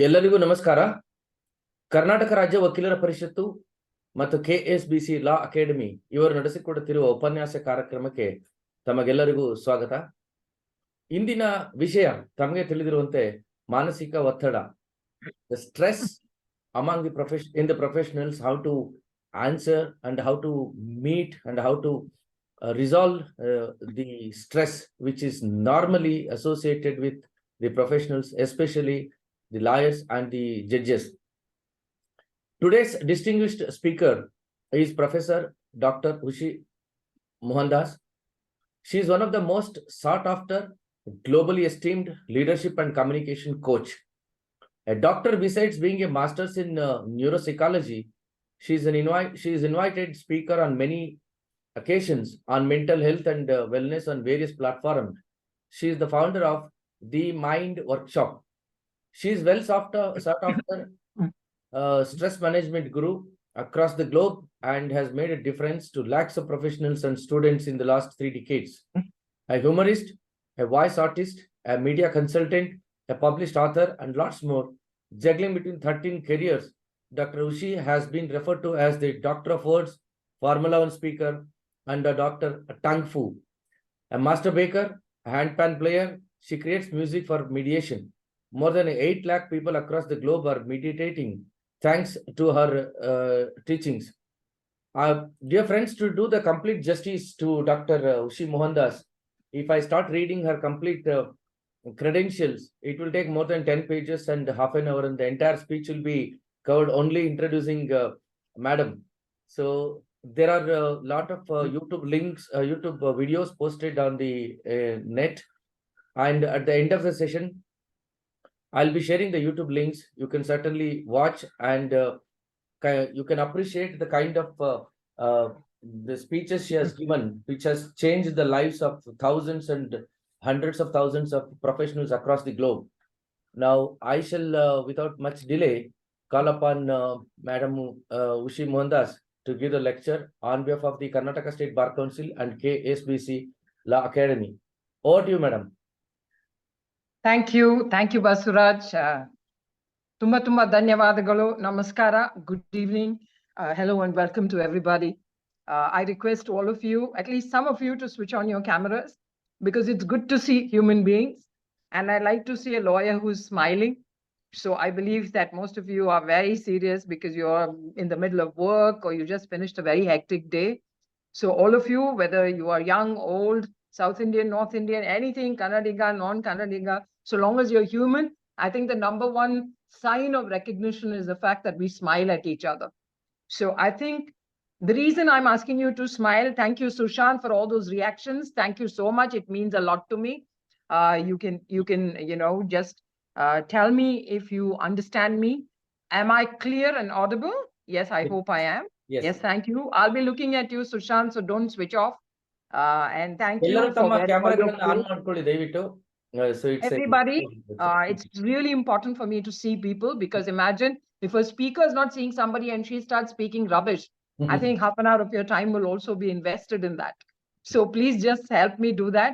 ಎಲ್ಲರಿಗೂ ನಮಸ್ಕಾರ. ಕರ್ನಾಟಕ ರಾಜ್ಯ ವಕೀಲರ ಪರಿಷತ್ತು ಮತ್ತು KSBC ಲಾ ಅಕಾಡೆಮಿ ಇವರು ನಡೆಸಿಕೊಡುತ್ತಿರುವ ಉಪನ್ಯಾಸ ಕಾರ್ಯಕ್ರಮಕ್ಕೆ ತಮಗೆಲ್ಲರಿಗೂ ಸ್ವಾಗತ. ಇಂದಿನ ವಿಷಯ ತಮಗೆ ತಿಳಿದಿರುವಂತೆ ಮಾನಸಿಕ ಒತ್ತಡ, the stress among the professionals, how to answer and how to meet and how to resolve the stress which is normally associated with the professionals, especially the lawyers and the judges. Today's distinguished speaker is Prof.Dr. Ushy Mohandas. She is one of the most sought after, globally esteemed leadership and communication coach. A doctor, besides being a master's in neuropsychology, she is invited speaker on many occasions on mental health and wellness on various platforms. She is the founder of The Mind Workshop. She is well sought after stress management guru across the globe and has made a difference to lakhs of professionals and students in the last 3 decades. A humorist, a voice artist, a media consultant, a published author, and lots more, juggling between 13 careers, Dr. Ushy has been referred to as the Doctor of Words, Formula One speaker, and a Dr. Tung Fu. A master baker, a handpan player, she creates music for mediation. More than 8 lakh people across the globe are meditating thanks to her teachings. Dear friends, to do the complete justice to Dr. Ushy Mohandas, if I start reading her complete credentials, it will take more than 10 pages and half an hour, and the entire speech will be covered only introducing Madam. So there are a lot of YouTube links, YouTube videos posted on the net, and at the end of the session, I'll be sharing the YouTube links. You can certainly watch and you can appreciate the kind of the speeches she has given, which has changed the lives of thousands and hundreds of thousands of professionals across the globe. Now, I shall, without much delay, call upon Madam Ushy Mohandas to give the lecture on behalf of the Karnataka State Bar Council and KSBC Law Academy. Over to you, Madam. Thank you, Basuraj. Tumma ಧನ್ಯವಾದಗಳು. Namaskara. Good evening. Hello and welcome to everybody. I request all of you, at least some of you, to switch on your cameras because it's good to see human beings, and I like to see a lawyer who's smiling. So I believe that most of you are very serious because you're in the middle of work or you just finished a very hectic day. So all of you, whether you are young, old, South Indian, North Indian, anything, Kannadiga, non-Kannadiga, so long as you're human, I think the number one sign of recognition is the fact that we smile at each other. So I think the reason I'm asking you to smile, thank you, Sushant, for all those reactions. Thank you so much. It means a lot to me. You can, just tell me if you understand me. Am I clear and audible? Yes, I hope I am. Yes, thank you. I'll be looking at you, Sushant, so don't switch off. And thank you for everybody. It's really important for me to see people, because imagine if a speaker is not seeing somebody and she starts speaking rubbish. I think half an hour of your time will also be invested in that. So please just help me do that.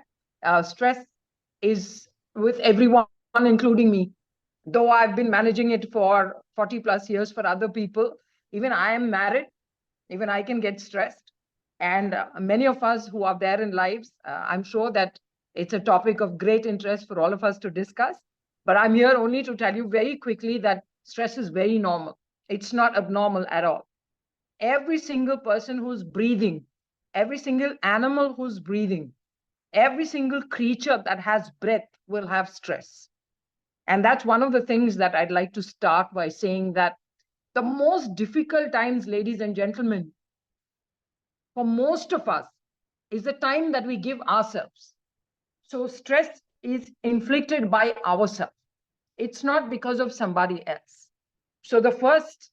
Stress is with everyone, including me. Though I've been managing it for 40 plus years for other people, even I am married, even I can get stressed. And many of us who are there in lives, I'm sure that it's a topic of great interest for all of us to discuss. But I'm here only to tell you very quickly that stress is very normal. It's not abnormal at all. Every single person who's breathing, every single animal who's breathing, every single creature that has breath will have stress. And that's one of the things that I'd like to start by saying, that the most difficult times, ladies and gentlemen, for most of us, is the time that we give ourselves. So stress is inflicted by ourselves. It's not because of somebody else. So the first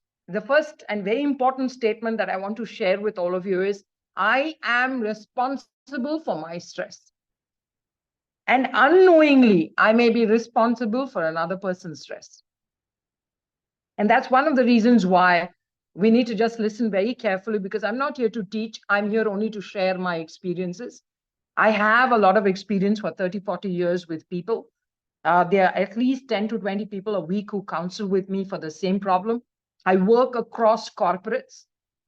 and very important statement that I want to share with all of you is, I am responsible for my stress. And unknowingly, I may be responsible for another person's stress. And that's one of the reasons why we need to just listen very carefully, because I'm not here to teach. I'm here only to share my experiences. I have a lot of experience for 30, 40 years with people. There are at least 10 to 20 people a week who counsel with me for the same problem. I work across corporates.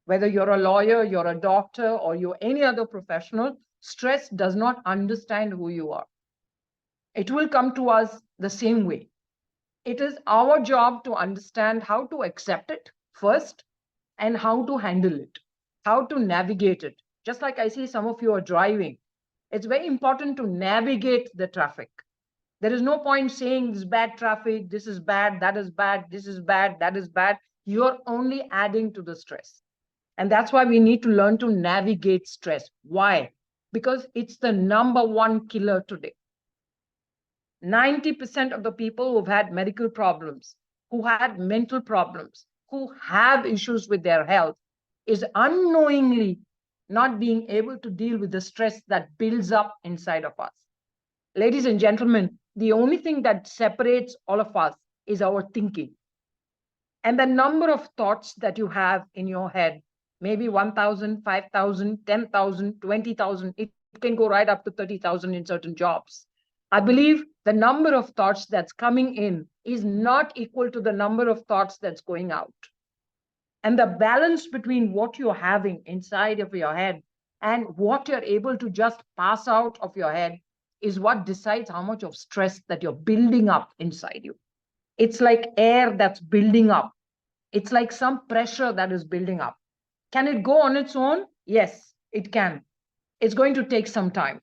Whether you're a lawyer, you're a doctor, or you're any other professional, stress does not understand who you are. It will come to us the same way. It is our job to understand how to accept it first and how to handle it, how to navigate it. Just like I see some of you are driving, it's very important to navigate the traffic. There is no point saying this bad traffic, this is bad, that is bad, this is bad, that is bad. You're only adding to the stress. And that's why we need to learn to navigate stress. Why? Because it's the number one killer today. 90% of the people who've had medical problems, who had mental problems, who have issues with their health, is unknowingly not being able to deal with the stress that builds up inside of us. Ladies and gentlemen, the only thing that separates all of us is our thinking. And the number of thoughts that you have in your head, maybe 1,000, 5,000, 10,000, 20,000, it can go right up to 30,000 in certain jobs. I believe the number of thoughts that's coming in is not equal to the number of thoughts that's going out. And the balance between what you're having inside of your head and what you're able to just pass out of your head is what decides how much of stress that you're building up inside you. It's like air that's building up. It's like some pressure that is building up. Can it go on its own? Yes, it can. It's going to take some time.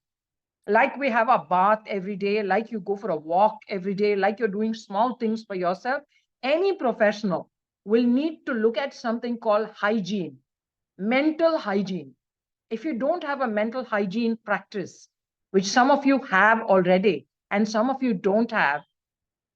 Like we have a bath every day, like you go for a walk every day, like you're doing small things for yourself, any professional will need to look at something called hygiene, mental hygiene. If you don't have a mental hygiene practice, which some of you have already and some of you don't have,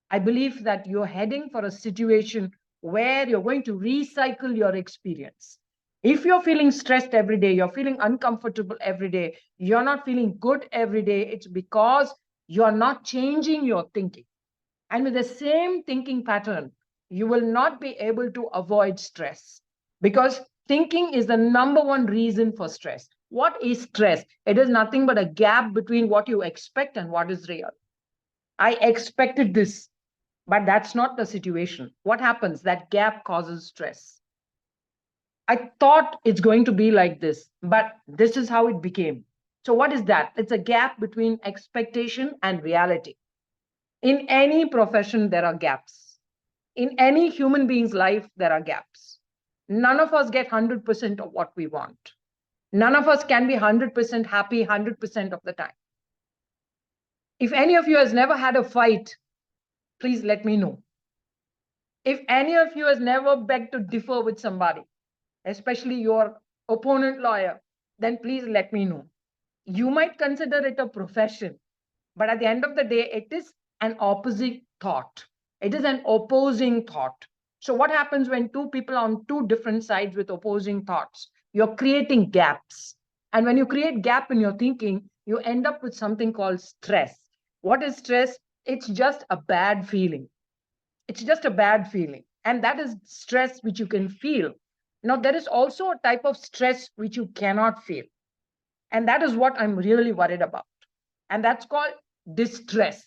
I believe that you're heading for a situation where you're going to recycle your experience. If you're feeling stressed every day, you're feeling uncomfortable every day, you're not feeling good every day, it's because you're not changing your thinking. And with the same thinking pattern, you will not be able to avoid stress, because thinking is the number one reason for stress. What is stress? It is nothing but a gap between what you expect and what is real. I expected this, but that's not the situation. What happens? That gap causes stress. I thought it's going to be like this, but this is how it became. So what is that? It's a gap between expectation and reality. In any profession, there are gaps. In any human being's life, there are gaps. None of us get 100% of what we want. None of us can be 100% happy 100% of the time. If any of you has never had a fight, please let me know. If any of you has never begged to differ with somebody, especially your opponent lawyer, then please let me know. You might consider it a profession, but at the end of the day, it is an opposite thought. It is an opposing thought. So what happens when two people are on two different sides with opposing thoughts? You're creating gaps. And when you create gap in your thinking, you end up with something called stress. What is stress? It's just a bad feeling. It's just a bad feeling. And that is stress which you can feel. Now, there is also a type of stress which you cannot feel. And that is what I'm really worried about. And that's called distress.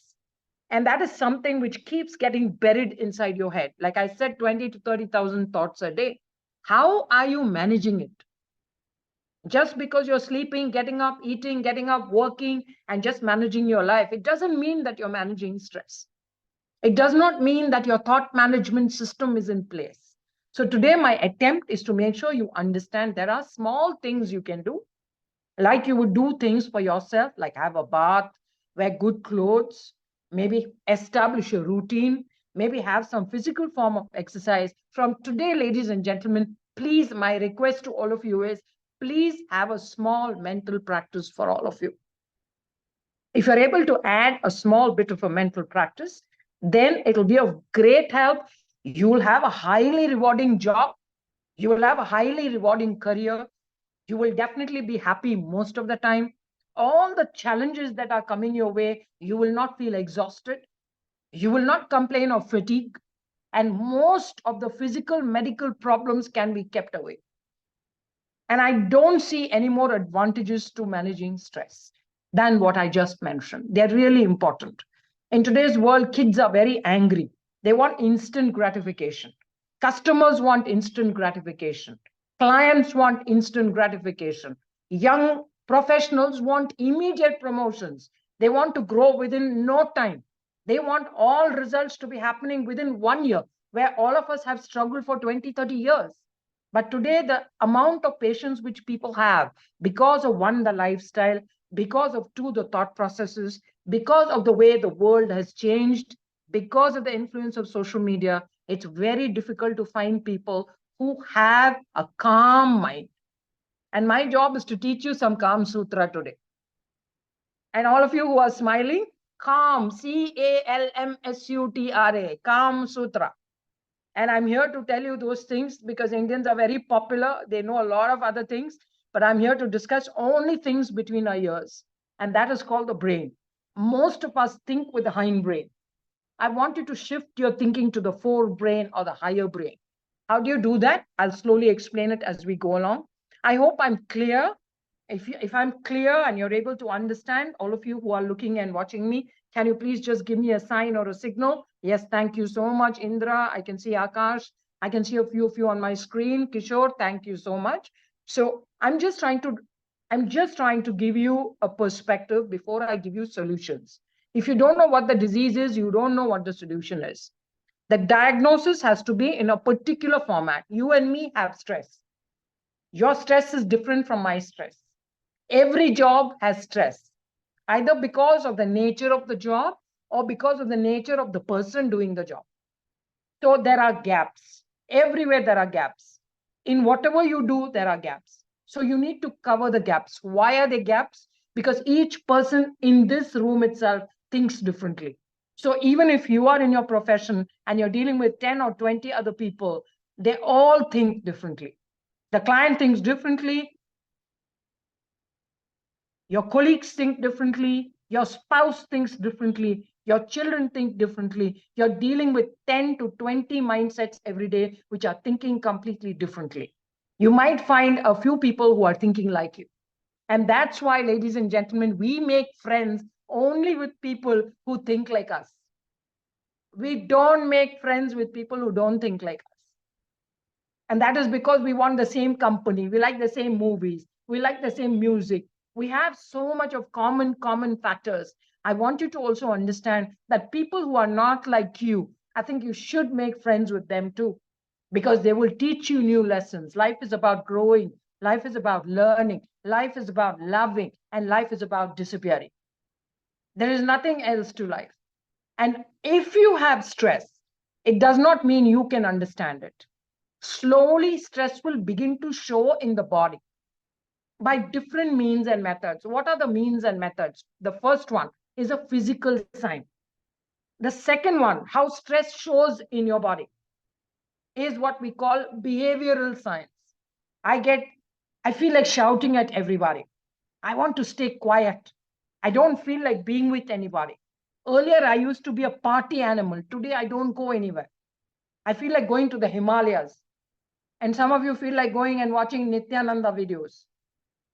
And that is something which keeps getting buried inside your head. Like I said, 20 to 30,000 thoughts a day. How are you managing it? Just because you're sleeping, getting up, eating, getting up, working, and just managing your life, it doesn't mean that you're managing stress. It does not mean that your thought management system is in place. So today, my attempt is to make sure you understand there are small things you can do, like you would do things for yourself, like have a bath, wear good clothes, maybe establish a routine, maybe have some physical form of exercise. From today, ladies and gentlemen, please, my request to all of you is, please have a small mental practice for all of you. If you're able to add a small bit of a mental practice, then it'll be of great help. You will have a highly rewarding job. You will have a highly rewarding career. You will definitely be happy most of the time. All the challenges that are coming your way, you will not feel exhausted. You will not complain of fatigue. And most of the physical medical problems can be kept away. And I don't see any more advantages to managing stress than what I just mentioned. They're really important. In today's world, kids are very angry. They want instant gratification. Customers want instant gratification. Clients want instant gratification. Young professionals want immediate promotions. They want to grow within no time. They want all results to be happening within 1 year, where all of us have struggled for 20, 30 years. But today, the amount of patience which people have because of one, the lifestyle, because of two, the thought processes, because of the way the world has changed, because of the influence of social media, it's very difficult to find people who have a calm mind. And my job is to teach you some calm sutra today. And all of you who are smiling, calm, CALMSUTRA, calm sutra. And I'm here to tell you those things because Indians are very popular. They know a lot of other things, but I'm here to discuss only things between our ears. And that is called the brain. Most of us think with the hindbrain. I want you to shift your thinking to the forebrain or the higher brain. How do you do that? I'll slowly explain it as we go along. I hope I'm clear. If I'm clear and you're able to understand, all of you who are looking and watching me, can you please just give me a sign or a signal? Yes, thank you so much, Indra. I can see Akash. I can see a few of you on my screen. Kishore, thank you so much. So I'm just trying to give you a perspective before I give you solutions. If you don't know what the disease is, you don't know what the solution is. The diagnosis has to be in a particular format. You and me have stress. Your stress is different from my stress. Every job has stress, either because of the nature of the job or because of the nature of the person doing the job. So there are gaps. Everywhere there are gaps. In whatever you do, there are gaps. So you need to cover the gaps. Why are they gaps? Because each person in this room itself thinks differently. So even if you are in your profession and you're dealing with 10 or 20 other people, they all think differently. The client thinks differently. Your colleagues think differently. Your spouse thinks differently. Your children think differently. You're dealing with 10 to 20 mindsets every day, which are thinking completely differently. You might find a few people who are thinking like you. And that's why, ladies and gentlemen, we make friends only with people who think like us. We don't make friends with people who don't think like us. And that is because we want the same company. We like the same movies. We like the same music. We have so much of common factors. I want you to also understand that people who are not like you, I think you should make friends with them too, because they will teach you new lessons. Life is about growing. Life is about learning. Life is about loving. And life is about disappearing. There is nothing else to life. And if you have stress, it does not mean you can understand it. Slowly, stress will begin to show in the body by different means and methods. What are the means and methods? The first one is a physical sign. The second one, how stress shows in your body, is what we call behavioral signs. I feel like shouting at everybody. I want to stay quiet. I don't feel like being with anybody. Earlier, I used to be a party animal. Today, I don't go anywhere. I feel like going to the Himalayas. And some of you feel like going and watching Nityananda videos.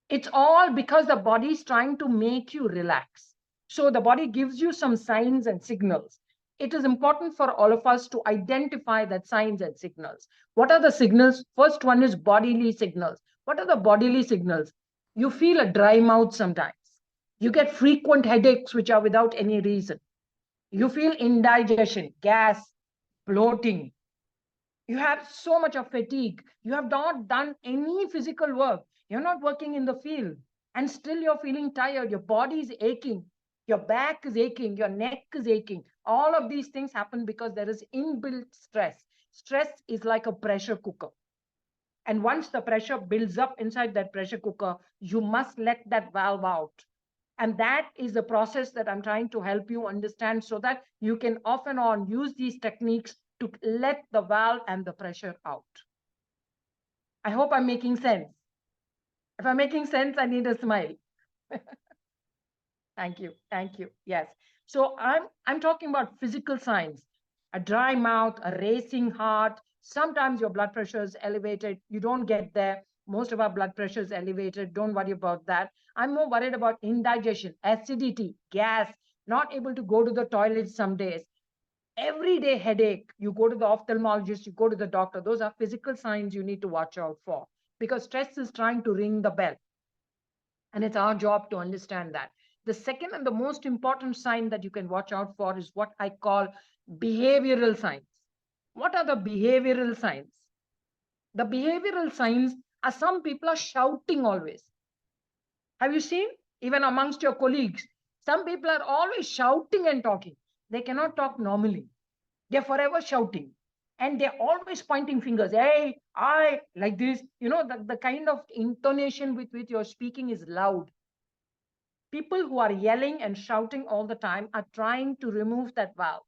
It's all because the body is trying to make you relax. So the body gives you some signs and signals. It is important for all of us to identify that signs and signals. What are the signals? First one is bodily signals. What are the bodily signals? You feel a dry mouth sometimes. You get frequent headaches which are without any reason. You feel indigestion, gas, bloating. You have so much of fatigue. You have not done any physical work. You're not working in the field. And still you're feeling tired. Your body is aching. Your back is aching. Your neck is aching. All of these things happen because there is inbuilt stress. Stress is like a pressure cooker. And once the pressure builds up inside that pressure cooker, you must let that valve out. And that is the process that I'm trying to help you understand so that you can off and on use these techniques to let the valve and the pressure out. I hope I'm making sense. If I'm making sense, I need a smile. Thank you. Thank you. Yes. So I'm talking about physical signs, a dry mouth, a racing heart. Sometimes your blood pressure is elevated. You don't get there. Most of our blood pressure is elevated. Don't worry about that. I'm more worried about indigestion, acidity, gas, not able to go to the toilet some days, everyday headache, you go to the ophthalmologist, you go to the doctor. Those are physical signs you need to watch out for, because stress is trying to ring the bell. And it's our job to understand that. The second and the most important sign that you can watch out for is what I call behavioral signs. What are the behavioral signs? The behavioral signs are some people are shouting always. Have you seen? Even amongst your colleagues, some people are always shouting and talking. They cannot talk normally. They're forever shouting. And they're always pointing fingers. Hey, I, like this. You know, the kind of intonation with which you're speaking is loud. People who are yelling and shouting all the time are trying to remove that valve.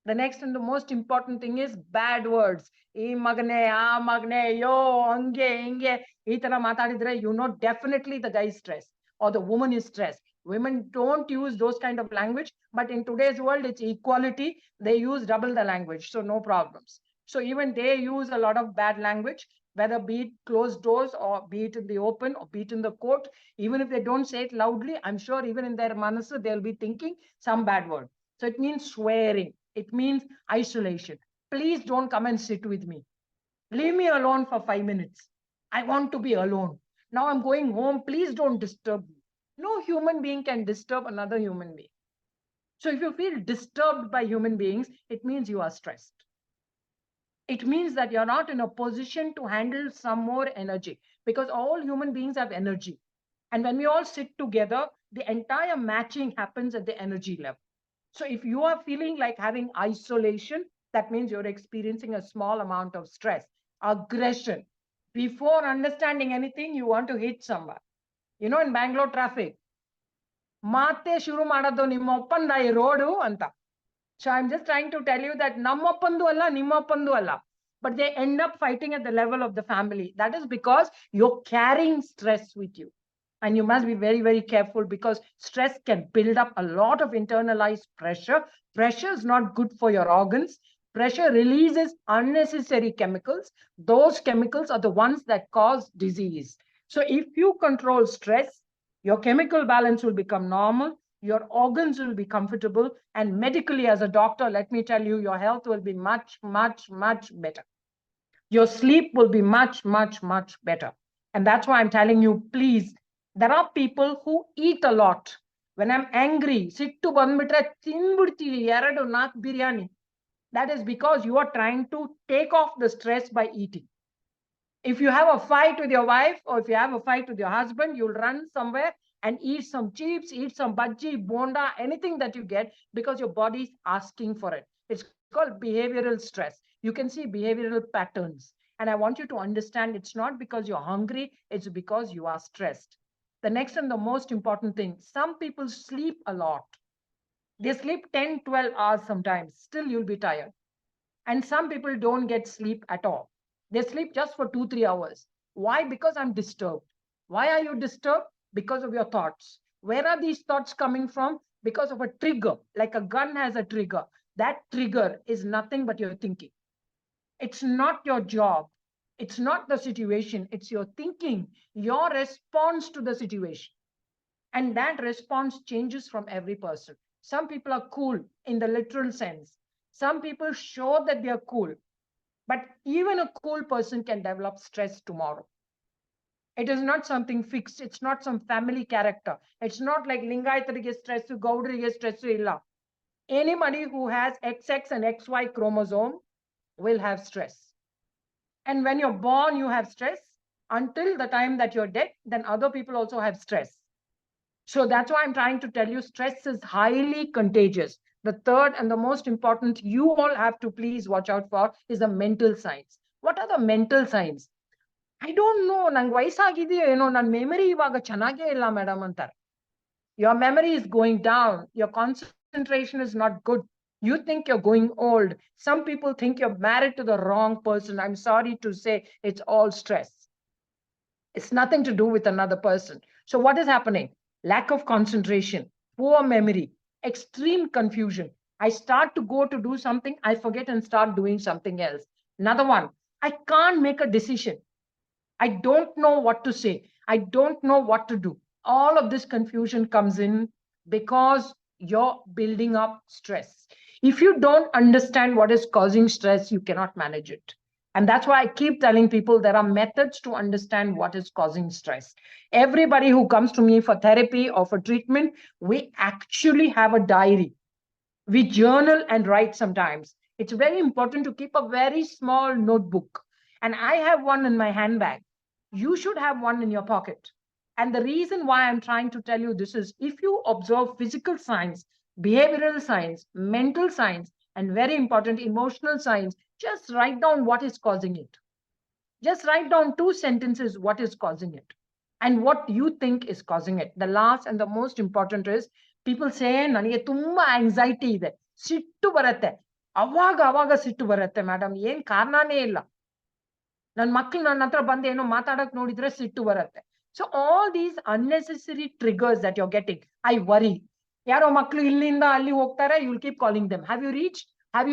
The next and the most important thing is bad words. E magne, ah magne, yo, ange, inge. Itara matadidre, you know definitely the guy is stressed or the woman is stressed. Women don't use those kind of language, but in today's world, it's equality. They use double the language, so no problems. So even they use a lot of bad language, whether be it closed doors or be it in the open or be it in the court. Even if they don't say it loudly, I'm sure even in their manasa, they'll be thinking some bad word. So it means swearing. It means isolation. Please don't come and sit with me. Leave me alone for 5 minutes. I want to be alone. Now I'm going home. Please don't disturb me. No human being can disturb another human being. So if you feel disturbed by human beings, it means you are stressed. It means that you're not in a position to handle some more energy, because all human beings have energy. And when we all sit together, the entire matching happens at the energy level. So if you are feeling like having isolation, that means you're experiencing a small amount of stress, aggression. Before understanding anything, you want to hit someone. You know, in Bangalore traffic, ಮಾತೆ ಶುರು ಮಾಡೋದು ನಿಮ್ಮ ಒಪ್ಪಂದ ಈ road ಅಂತ. So I'm just trying to tell you that ನಮ್ಮೊಪ್ಪಂದು ಅಲ್ಲ, ನಿಮ್ಮೊಪ್ಪಂದು ಅಲ್ಲ. But they end up fighting at the level of the family. That is because you're carrying stress with you. And you must be very, very careful, because stress can build up a lot of internalized pressure. Pressure is not good for your organs. Pressure releases unnecessary chemicals. Those chemicals are the ones that cause disease. So if you control stress, your chemical balance will become normal, your organs will be comfortable, and medically, as a doctor, let me tell you, your health will be much, much, much better. Your sleep will be much, much, much better. And that's why I'm telling you, please, there are people who eat a lot. When I'm angry, sittu bandbitre tinbidtivi eradu naak biryani. That is because you are trying to take off the stress by eating. If you have a fight with your wife, or if you have a fight with your husband, you'll run somewhere and eat some chips, eat some bhaji, bonda, anything that you get, because your body is asking for it. It's called behavioral stress. You can see behavioral patterns. And I want you to understand, it's not because you're hungry, it's because you are stressed. The next and the most important thing, some people sleep a lot. They sleep 10, 12 hours sometimes. Still, you'll be tired. And some people don't get sleep at all. They sleep just for 2, 3 hours. Why? Because I'm disturbed. Why are you disturbed? Because of your thoughts. Where are these thoughts coming from? Because of a trigger. Like a gun has a trigger. That trigger is nothing but your thinking. It's not your job. It's not the situation. It's your thinking, your response to the situation. And that response changes from every person. Some people are cool in the literal sense. Some people show that they are cool. But even a cool person can develop stress tomorrow. It is not something fixed. It's not some family character. It's not like Lingayatarige stress, Gaudrige stress illa. Anybody who has XX and XY chromosome will have stress. And when you're born, you have stress. Until the time that you're dead, then other people also have stress. So that's why I'm trying to tell you, stress is highly contagious. The third and the most important you all have to please watch out for is the mental signs. What are the mental signs? I don't know. Nange vayasagideo eno nan memory ivaga chanage illa madam antar. Your memory is going down. Your concentration is not good. You think you're going old. Some people think you're married to the wrong person. I'm sorry to say, it's all stress. It's nothing to do with another person. So what is happening? Lack of concentration, poor memory, extreme confusion. I start to go to do something, I forget and start doing something else. Another one, I can't make a decision. I don't know what to say. I don't know what to do. All of this confusion comes in because you're building up stress. If you don't understand what is causing stress, you cannot manage it. And that's why I keep telling people there are methods to understand what is causing stress. Everybody who comes to me for therapy or for treatment, we actually have a diary. We journal and write sometimes. It's very important to keep a very small notebook. And I have one in my handbag. You should have one in your pocket. And the reason why I'm trying to tell you this is if you observe physical signs, behavioral signs, mental signs, and very important emotional signs, just write down what is causing it. Just write down 2 sentences what is causing it and what you think is causing it. The last and the most important is people say ನನಗೆ ತುಂಬಾ anxiety ಇದೆ, ಸಿಟ್ಟು ಬರುತ್ತೆ, ಅವಾಗ ಅವಾಗ ಸಿಟ್ಟು ಬರುತ್ತೆ madam, ಏನ್ ಕಾರಣನೇ ಇಲ್ಲ, ನನ್ನ ಮಕ್ಕಳು ನನ್ನ ಹತ್ರ ಬಂದು ಏನೋ ಮಾತಾಡಕ್ ನೋಡಿದ್ರೆ ಸಿಟ್ಟು ಬರುತ್ತೆ. So all these unnecessary triggers that you getting, I worry, ಯಾರೋ ಮಕ್ಕಳು ಇಲ್ಲಿಂದ ಅಲ್ಲಿ ಹೋಗ್ತಾರೆ, you will keep calling them, have you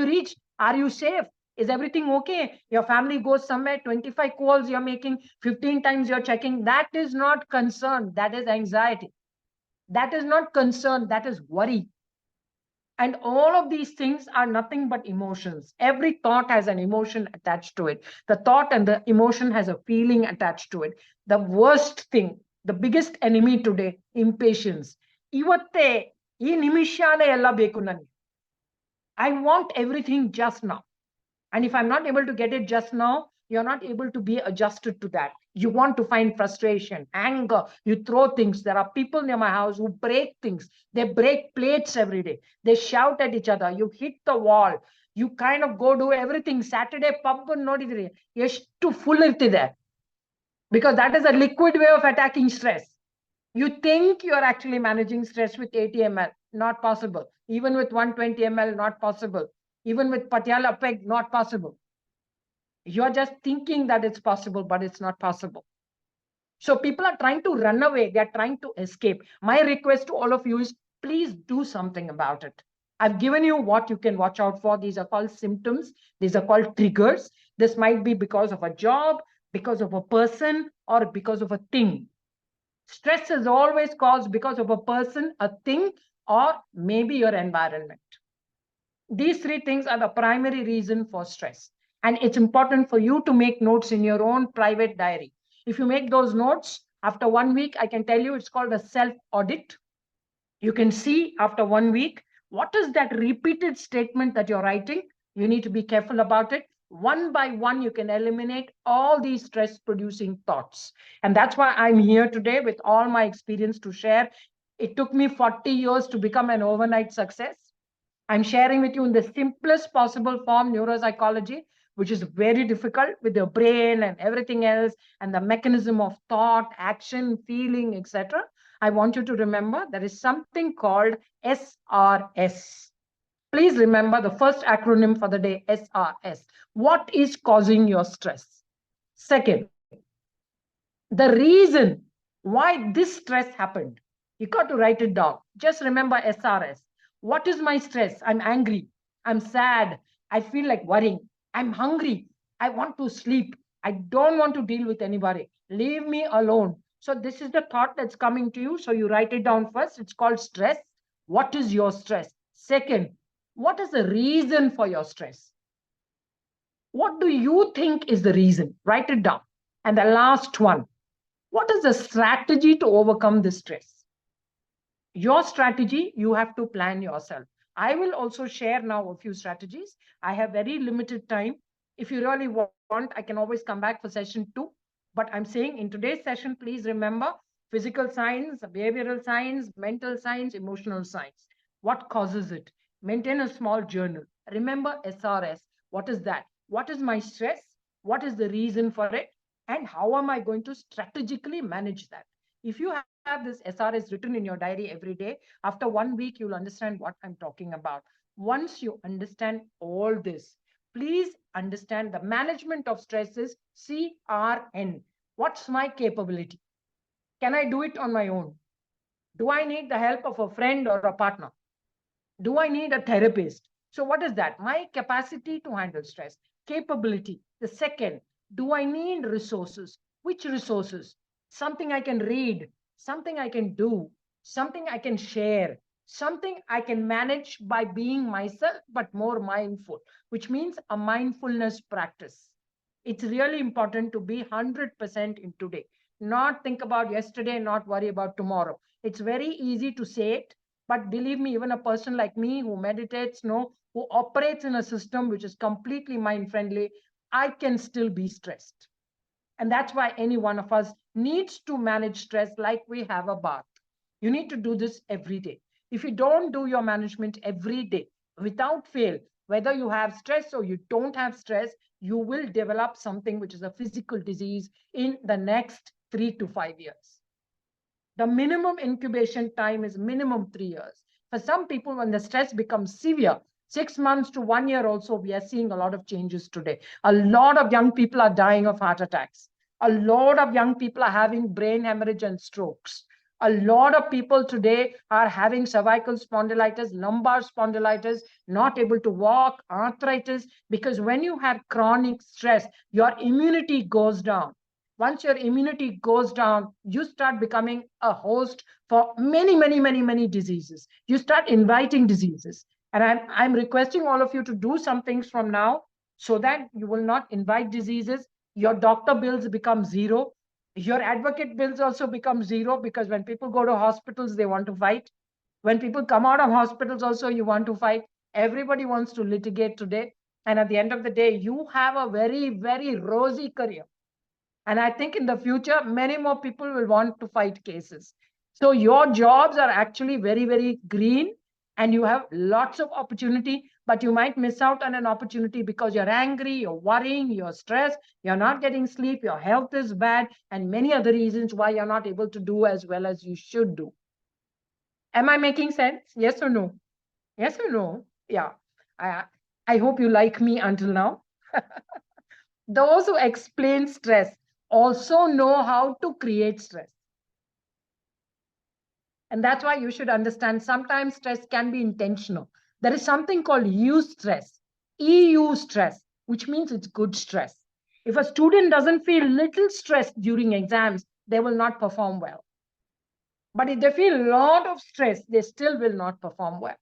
reach, are you safe, is everything okay? Your family goes somewhere, 25 calls you're making, 15 times you're checking. That is not concern, that is anxiety. That is not concern, that is worry. And all of these things are nothing but emotions. Every thought has an emotion attached to it. The thought and the emotion has a feeling attached to it. The worst thing, the biggest enemy today, impatience. Ivatte ee nimishane ella beku nange. I want everything just now. And if I'm not able to get it just now, you're not able to be adjusted to that. You want to find frustration, anger, you throw things. There are people near my house who break things. They break plates every day. They shout at each other. You hit the wall. You kind of go do everything. Saturday pub nodidri ಎಷ್ಟು full irtide. Because that is a liquid way of attacking stress. You think you're actually managing stress with 80 ml, not possible. Even with 120 ml, not possible. Even with Patiala peg, not possible. You're just thinking that it's possible, but it's not possible. So people are trying to run away. They're trying to escape. My request to all of you is please do something about it. I've given you what you can watch out for. These are called symptoms. These are called triggers. This might be because of a job, because of a person, or because of a thing. Stress is always caused because of a person, a thing, or maybe your environment. These 3 things are the primary reason for stress. And it's important for you to make notes in your own private diary. If you make those notes, after 1 week, I can tell you it's called a self-audit. You can see after 1 week, what is that repeated statement that you're writing? You need to be careful about it. One by one, you can eliminate all these stress-producing thoughts. And that's why I'm here today with all my experience to share. It took me 40 years to become an overnight success. I'm sharing with you in the simplest possible form neuropsychology, which is very difficult with your brain and everything else, and the mechanism of thought, action, feeling, etc. I want you to remember there is something called SRS. Please remember the first acronym for the day, SRS. What is causing your stress? Second, the reason why this stress happened. You got to write it down. Just remember SRS. What is my stress? I'm angry. I'm sad. I feel like worrying. I'm hungry. I want to sleep. I don't want to deal with anybody. Leave me alone. So this is the thought that's coming to you. So you write it down first. It's called stress. What is your stress? Second, what is the reason for your stress? What do you think is the reason? Write it down. And the last one, what is the strategy to overcome this stress? Your strategy, you have to plan yourself. I will also share now a few strategies. I have very limited time. If you really want, I can always come back for session 2. But I'm saying in today's session, please remember physical signs, behavioral signs, mental signs, emotional signs. What causes it? Maintain a small journal. Remember SRS. What is that? What is my stress? What is the reason for it? And how am I going to strategically manage that? If you have this SRS written in your diary every day, after 1 week, you'll understand what I'm talking about. Once you understand all this, please understand the management of stress is CRN. What's my capability? Can I do it on my own? Do I need the help of a friend or a partner? Do I need a therapist? So what is that? My capacity to handle stress. Capability. The second, do I need resources? Which resources? Something I can read, something I can do, something I can share, something I can manage by being myself, but more mindful, which means a mindfulness practice. It's really important to be 100% in today, not think about yesterday, not worry about tomorrow. It's very easy to say it, but believe me, even a person like me who meditates, who operates in a system which is completely mind friendly, I can still be stressed. And that's why any one of us needs to manage stress like we have a bath. You need to do this every day. If you don't do your management every day, without fail, whether you have stress or you don't have stress, you will develop something which is a physical disease in the next 3 to 5 years. The minimum incubation time is minimum 3 years. For some people, when the stress becomes severe, 6 months to 1 year also, we are seeing a lot of changes today. A lot of young people are dying of heart attacks. A lot of young people are having brain hemorrhage and strokes. A lot of people today are having cervical spondylitis, lumbar spondylitis, not able to walk, arthritis, because when you have chronic stress, your immunity goes down. Once your immunity goes down, you start becoming a host for many diseases. You start inviting diseases. And I'm requesting all of you to do some things from now so that you will not invite diseases. Your doctor bills become zero. Your advocate bills also become zero, because when people go to hospitals, they want to fight. When people come out of hospitals also, you want to fight. Everybody wants to litigate today. And at the end of the day, you have a very rosy career. And I think in the future, many more people will want to fight cases. So your jobs are actually very green, and you have lots of opportunity, but you might miss out on an opportunity because you're angry, you're worrying, you're stressed, you're not getting sleep, your health is bad, and many other reasons why you're not able to do as well as you should do. Am I making sense? Yes or no? Yes or no? Yeah. I hope you like me until now. Those who explain stress also know how to create stress. And that's why you should understand sometimes stress can be intentional. There is something called eustress, EU stress, which means it's good stress. If a student doesn't feel little stress during exams, they will not perform well. But if they feel a lot of stress, they still will not perform well.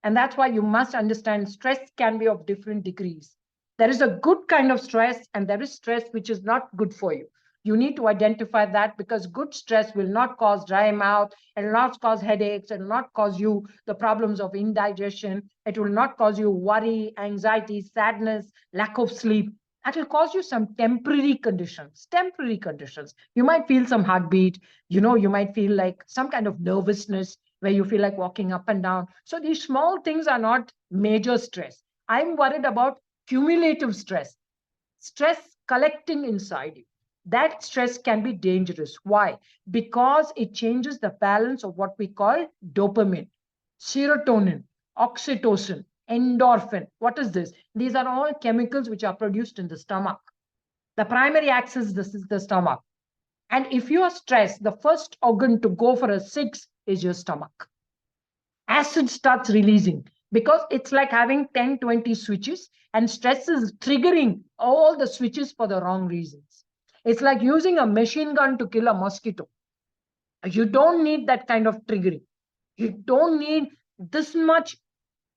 And that's why you must understand stress can be of different degrees. There is a good kind of stress, and there is stress which is not good for you. You need to identify that, because good stress will not cause dry mouth, it will not cause headaches, it will not cause you the problems of indigestion, it will not cause you worry, anxiety, sadness, lack of sleep. That will cause you some temporary conditions. You might feel some heartbeat, you might feel like some kind of nervousness, where you feel like walking up and down. So these small things are not major stress. I'm worried about cumulative stress collecting inside you. That stress can be dangerous. Why? Because it changes the balance of what we call dopamine, serotonin, oxytocin, endorphin. What is this? These are all chemicals which are produced in the stomach. The primary axis, this is the stomach. And if you are stressed, the first organ to go for a 6 is your stomach. Acid starts releasing, because it's like having 10-20 switches, and stress is triggering all the switches for the wrong reasons. It's like using a machine gun to kill a mosquito. You don't need that kind of triggering. You don't need this much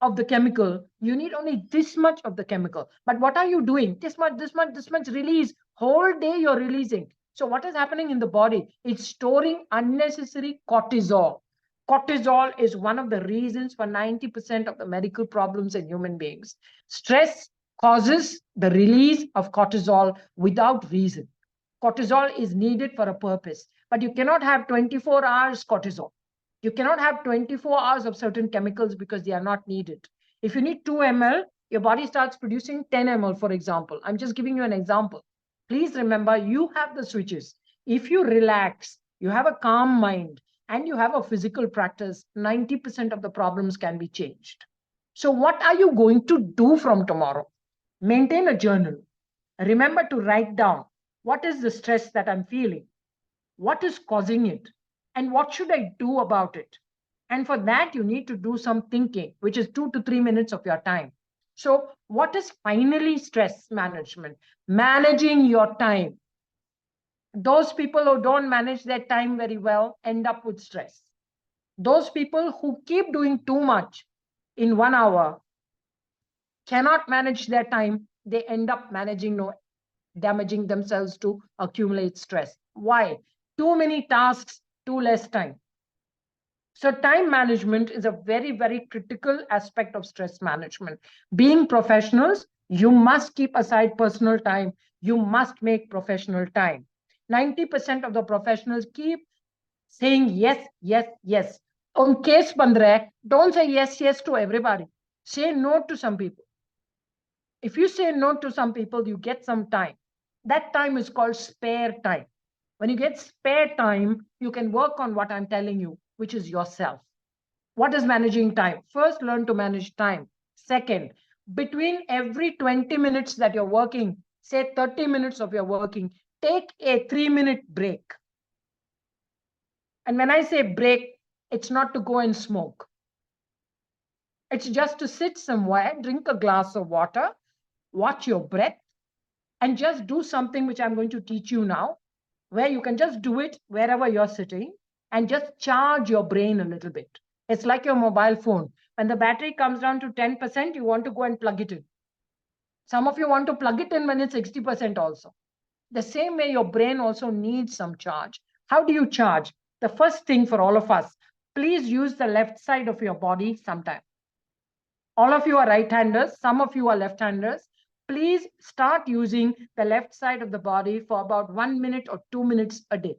of the chemical. You need only this much of the chemical. But what are you doing? This much release. Whole day you're releasing. So what is happening in the body? It's storing unnecessary cortisol. Cortisol is one of the reasons for 90% of the medical problems in human beings. Stress causes the release of cortisol without reason. Cortisol is needed for a purpose, but you cannot have 24 hours cortisol. You cannot have 24 hours of certain chemicals, because they are not needed. If you need 2 ml, your body starts producing 10 ml, for example. I'm just giving you an example. Please remember, you have the switches. If you relax, you have a calm mind, and you have a physical practice, 90% of the problems can be changed. So what are you going to do from tomorrow? Maintain a journal. Remember to write down, what is the stress that I'm feeling? What is causing it? And what should I do about it? And for that, you need to do some thinking, which is 2 to 3 minutes of your time. So what is finally stress management? Managing your time. Those people who don't manage their time very well end up with stress. Those people who keep doing too much in 1 hour cannot manage their time. They end up damaging themselves to accumulate stress. Why? Too many tasks, too less time. So time management is a very, very critical aspect of stress management. Being professionals, you must keep aside personal time. You must make professional time. 90% of the professionals keep saying yes, yes, yes. On case bandre, don't say yes, yes to everybody. Say no to some people. If you say no to some people, you get some time. That time is called spare time. When you get spare time, you can work on what I'm telling you, which is yourself. What is managing time? First, learn to manage time. Second, between every 20 minutes that you're working, say 30 minutes of your working, take a 3-minute break. And when I say break, it's not to go and smoke. It's just to sit somewhere, drink a glass of water, watch your breath, and just do something which I'm going to teach you now, where you can just do it wherever you're sitting and just charge your brain a little bit. It's like your mobile phone. When the battery comes down to 10%, you want to go and plug it in. Some of you want to plug it in when it's 60% also. The same way your brain also needs some charge. How do you charge? The first thing for all of us, please use the left side of your body sometime. All of you are right-handers. Some of you are left-handers. Please start using the left side of the body for about 1 minute or 2 minutes a day.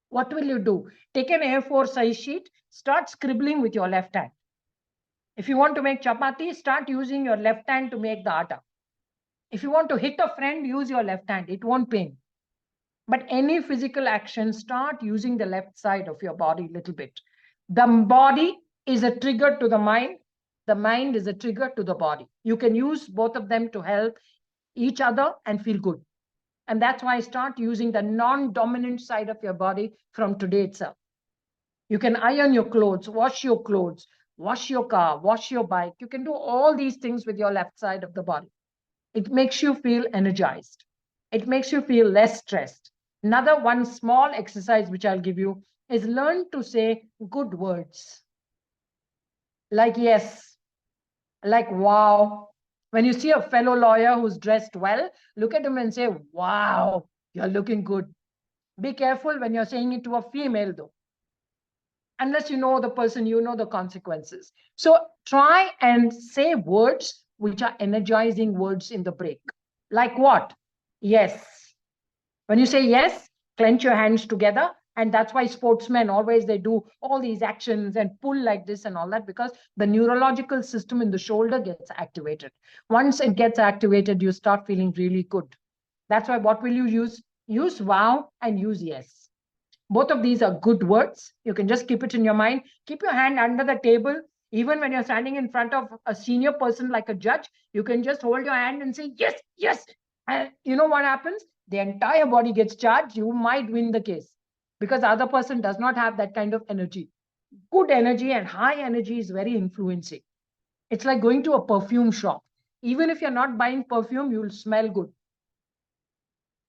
What will you do? Take an A4 size sheet, start scribbling with your left hand. If you want to make chapati, start using your left hand to make the atta. If you want to hit a friend, use your left hand. It won't pain. But any physical action, start using the left side of your body a little bit. The body is a trigger to the mind. The mind is a trigger to the body. You can use both of them to help each other and feel good. And that's why I start using the non-dominant side of your body from today itself. You can iron your clothes, wash your car, wash your bike. You can do all these things with your left side of the body. It makes you feel energized. It makes you feel less stressed. Another one small exercise which I'll give you is learn to say good words. Like yes, like wow. When you see a fellow lawyer who's dressed well, look at him and say, wow, you're looking good. Be careful when you're saying it to a female though. Unless you know the person, you know the consequences. So try and say words which are energizing words in the break. Like what? Yes. When you say yes, clench your hands together. And that's why sportsmen always, they do all these actions and pull like this and all that, because the neurological system in the shoulder gets activated. Once it gets activated, you start feeling really good. That's why what will you use? Use wow and use yes. Both of these are good words. You can just keep it in your mind. Keep your hand under the table. Even when you're standing in front of a senior person like a judge, you can just hold your hand and say, yes, yes. And you know what happens? The entire body gets charged. You might win the case because the other person does not have that kind of energy. Good energy and high energy is very influencing. It's like going to a perfume shop. Even if you're not buying perfume, you'll smell good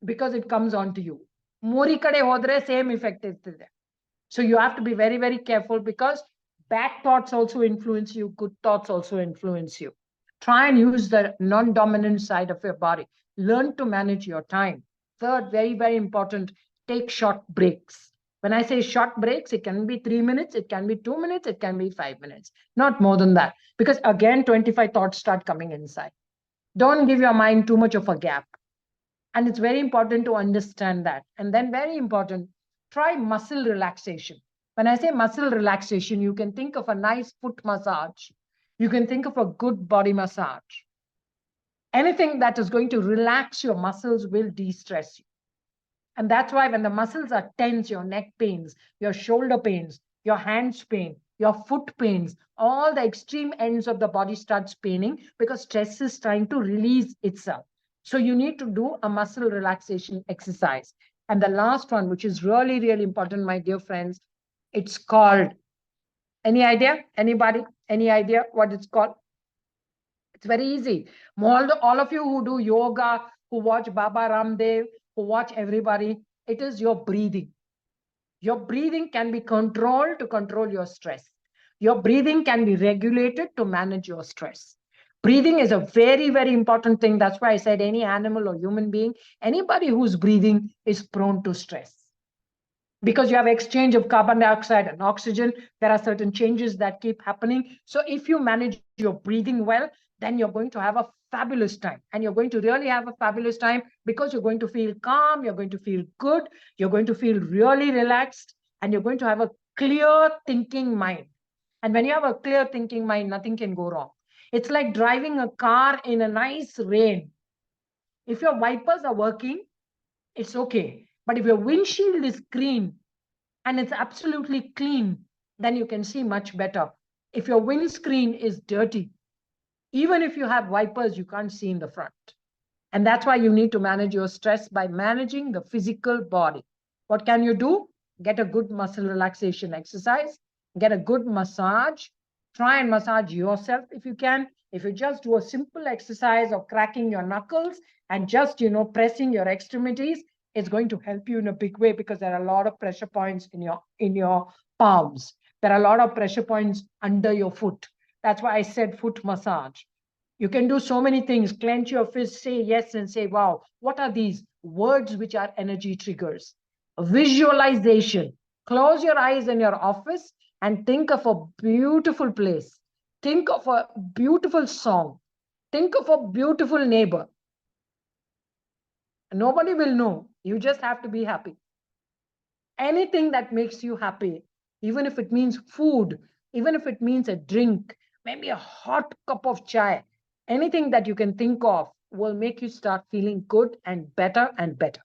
because it comes onto you. Mori kade hodre same effect is there. So you have to be very, very careful because bad thoughts also influence you. Good thoughts also influence you. Try and use the non-dominant side of your body. Learn to manage your time. Third, very, very important, take short breaks. When I say short breaks, it can be 3 minutes, it can be 2 minutes, it can be 5 minutes, not more than that. Because again, 25 thoughts start coming inside. Don't give your mind too much of a gap. And it's very important to understand that. And then very important, try muscle relaxation. When I say muscle relaxation, you can think of a nice foot massage. You can think of a good body massage. Anything that is going to relax your muscles will de-stress you. And that's why when the muscles are tense, your neck pains, your shoulder pains, your hands pain, your foot pains, all the extreme ends of the body starts paining because stress is trying to release itself. So you need to do a muscle relaxation exercise. And the last one, which is really, really important, my dear friends, it's called, any idea? Anybody? Any idea what it's called? It's very easy. All of you who do yoga, who watch Baba Ramdev, who watch everybody, it is your breathing. Your breathing can be controlled to control your stress. Your breathing can be regulated to manage your stress. Breathing is a very, very important thing. That's why I said any animal or human being, anybody who's breathing is prone to stress. Because you have exchange of carbon dioxide and oxygen, there are certain changes that keep happening. So if you manage your breathing well, then you're going to have a fabulous time. And you're going to really have a fabulous time because you're going to feel calm, you're going to feel good, you're going to feel really relaxed, and you're going to have a clear thinking mind. And when you have a clear thinking mind, nothing can go wrong. It's like driving a car in a nice rain. If your wipers are working, it's okay. But if your windshield is green and it's absolutely clean, then you can see much better. If your windscreen is dirty, even if you have wipers, you can't see in the front. And that's why you need to manage your stress by managing the physical body. What can you do? Get a good muscle relaxation exercise, get a good massage, try and massage yourself if you can. If you just do a simple exercise of cracking your knuckles and just, pressing your extremities, it's going to help you in a big way because there are a lot of pressure points in your palms. There are a lot of pressure points under your foot. That's why I said foot massage. You can do so many things. Clench your fist, say yes, and say, wow, what are these words which are energy triggers? Visualization. Close your eyes in your office and think of a beautiful place. Think of a beautiful song. Think of a beautiful neighbor. Nobody will know. You just have to be happy. Anything that makes you happy, even if it means food, even if it means a drink, maybe a hot cup of chai, anything that you can think of will make you start feeling good and better and better.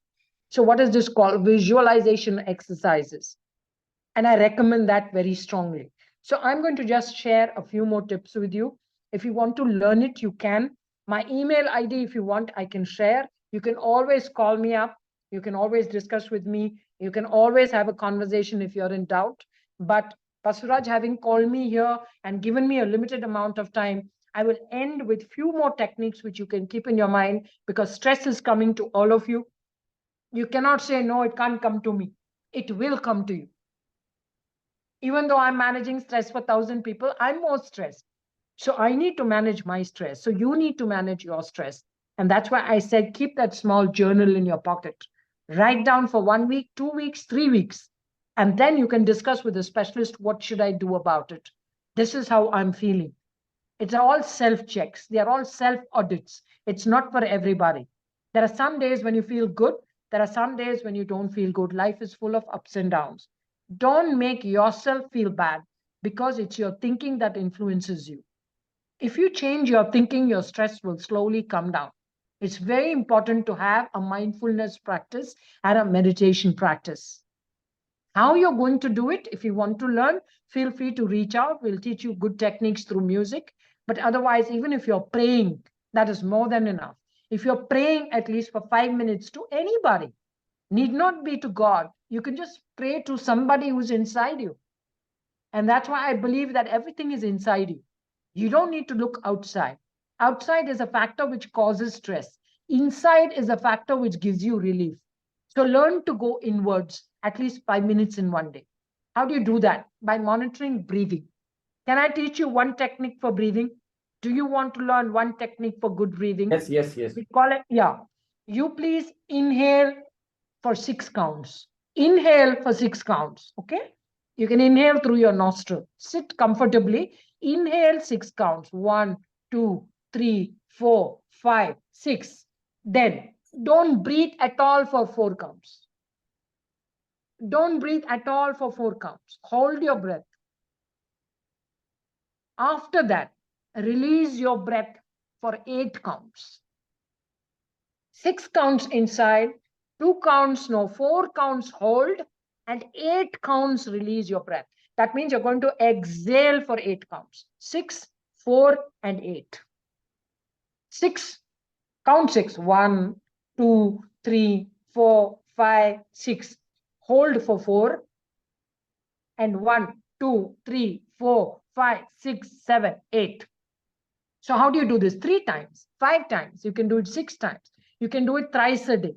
So what is this called? Visualization exercises. And I recommend that very strongly. So I'm going to just share a few more tips with you. If you want to learn it, you can. My email ID, if you want, I can share. You can always call me up. You can always discuss with me. You can always have a conversation if you're in doubt. But Basuraj, having called me here and given me a limited amount of time, I will end with few more techniques which you can keep in your mind because stress is coming to all of you. You cannot say, no, it can't come to me. It will come to you. Even though I'm managing stress for 1,000 people, I'm more stressed. So I need to manage my stress. So you need to manage your stress. And that's why I said, keep that small journal in your pocket. Write down for 1 week, 2 weeks, 3 weeks. And then you can discuss with a specialist, what should I do about it? This is how I'm feeling. It's all self-checks. They are all self-audits. It's not for everybody. There are some days when you feel good. There are some days when you don't feel good. Life is full of ups and downs. Don't make yourself feel bad because it's your thinking that influences you. If you change your thinking, your stress will slowly come down. It's very important to have a mindfulness practice and a meditation practice. How you're going to do it, if you want to learn, feel free to reach out. We'll teach you good techniques through music. But otherwise, even if you're praying, that is more than enough. If you're praying at least for 5 minutes to anybody, need not be to God. You can just pray to somebody who's inside you. And that's why I believe that everything is inside you. You don't need to look outside. Outside is a factor which causes stress. Inside is a factor which gives you relief. So learn to go inwards at least 5 minutes in one day. How do you do that? By monitoring breathing. Can I teach you one technique for breathing? Do you want to learn one technique for good breathing? Yes. We call it, yeah. You please inhale for 6 counts. Inhale for 6 counts, okay? You can inhale through your nostril. Sit comfortably. Inhale 6 counts. 1, 2, 3, 4, 5, 6. Then don't breathe at all for 4 counts. Don't breathe at all for 4 counts. Hold your breath. After that, release your breath for 8 counts. 6 counts inside, 2 counts no, 4 counts hold, and 8 counts release your breath. That means you're going to exhale for 8 counts. 6, 4, and 8. 6, count 6. 1, 2, 3, 4, 5, 6. Hold for 4. And 1, 2, 3, 4, 5, 6, 7, 8. So how do you do this? 3 times, 5 times. You can do it 6 times. You can do it thrice a day.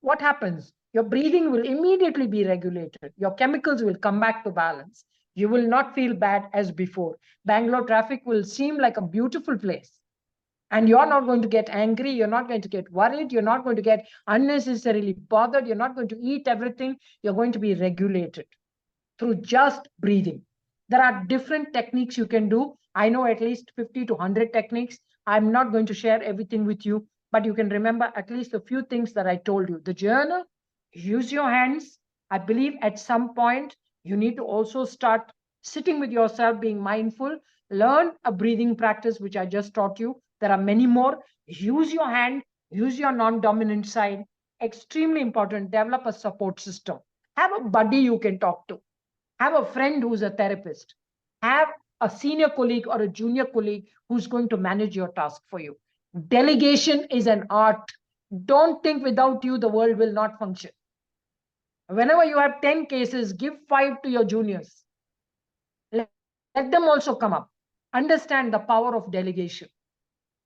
What happens? your breathing will immediately be regulated. Your chemicals will come back to balance. You will not feel bad as before. Bangalore traffic will seem like a beautiful place. And you're not going to get angry. You're not going to get worried. You're not going to get unnecessarily bothered. You're not going to eat everything. You're going to be regulated through just breathing. There are different techniques you can do. I know at least 50 to 100 techniques. I'm not going to share everything with you, but you can remember at least a few things that I told you. The journal, use your hands. I believe at some point, you need to also start sitting with yourself, being mindful. Learn a breathing practice, which I just taught you. There are many more. Use your hand, use your non-dominant side. Extremely important. Develop a support system. Have a buddy you can talk to. Have a friend who's a therapist. Have a senior colleague or a junior colleague who's going to manage your task for you. Delegation is an art. Don't think without you, the world will not function. Whenever you have 10 cases, give 5 to your juniors. Let them also come up. Understand the power of delegation.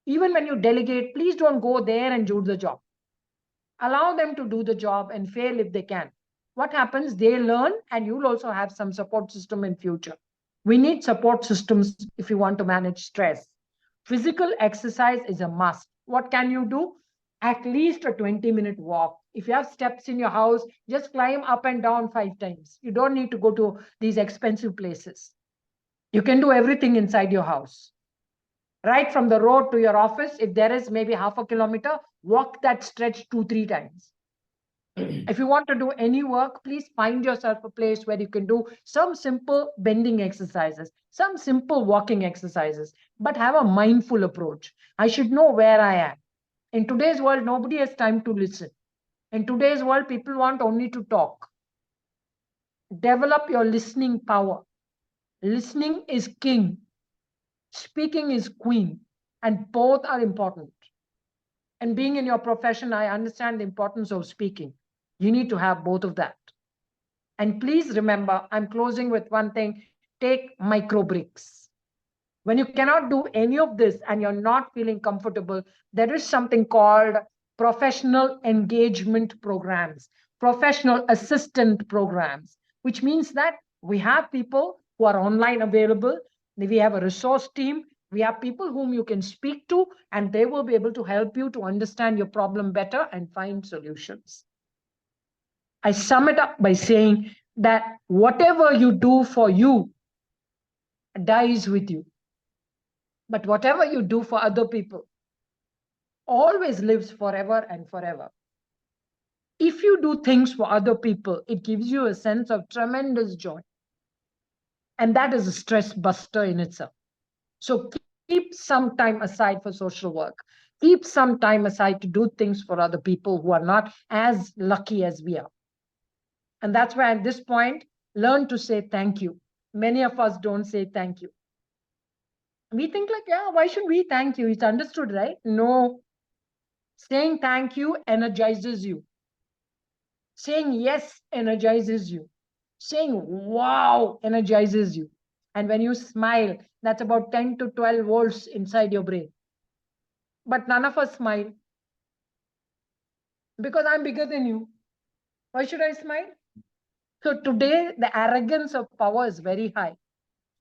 Even when you delegate, please don't go there and do the job. Allow them to do the job and fail if they can. What happens? They learn, and you'll also have some support system in future. We need support systems if you want to manage stress. Physical exercise is a must. What can you do? At least a 20-minute walk. If you have steps in your house, just climb up and down 5 times. You don't need to go to these expensive places. You can do everything inside your house. Right from the road to your office, if there is maybe half a kilometer, walk that stretch 2-3 times. If you want to do any work, please find yourself a place where you can do some simple bending exercises, some simple walking exercises, but have a mindful approach. I should know where I am. In today's world, nobody has time to listen. In today's world, people want only to talk. Develop your listening power. Listening is king. Speaking is queen, and both are important. And being in your profession, I understand the importance of speaking. You need to have both of that. And please remember, I'm closing with one thing, take micro breaks. When you cannot do any of this and you're not feeling comfortable, there is something called professional engagement programs, professional assistant programs, which means that we have people who are online available. We have a resource team. We have people whom you can speak to, and they will be able to help you to understand your problem better and find solutions. I sum it up by saying that whatever you do for you dies with you. But whatever you do for other people always lives forever and forever. If you do things for other people, it gives you a sense of tremendous joy. And that is a stress buster in itself. So keep some time aside for social work. Keep some time aside to do things for other people who are not as lucky as we are. And that's why at this point, learn to say thank you. Many of us don't say thank you. We think like, yeah, why should we thank you? It's understood, right? No. Saying thank you energizes you. Saying yes energizes you. Saying wow energizes you. And when you smile, that's about 10 to 12 volts inside your brain. But none of us smile because I'm bigger than you. Why should I smile? So today, the arrogance of power is very high.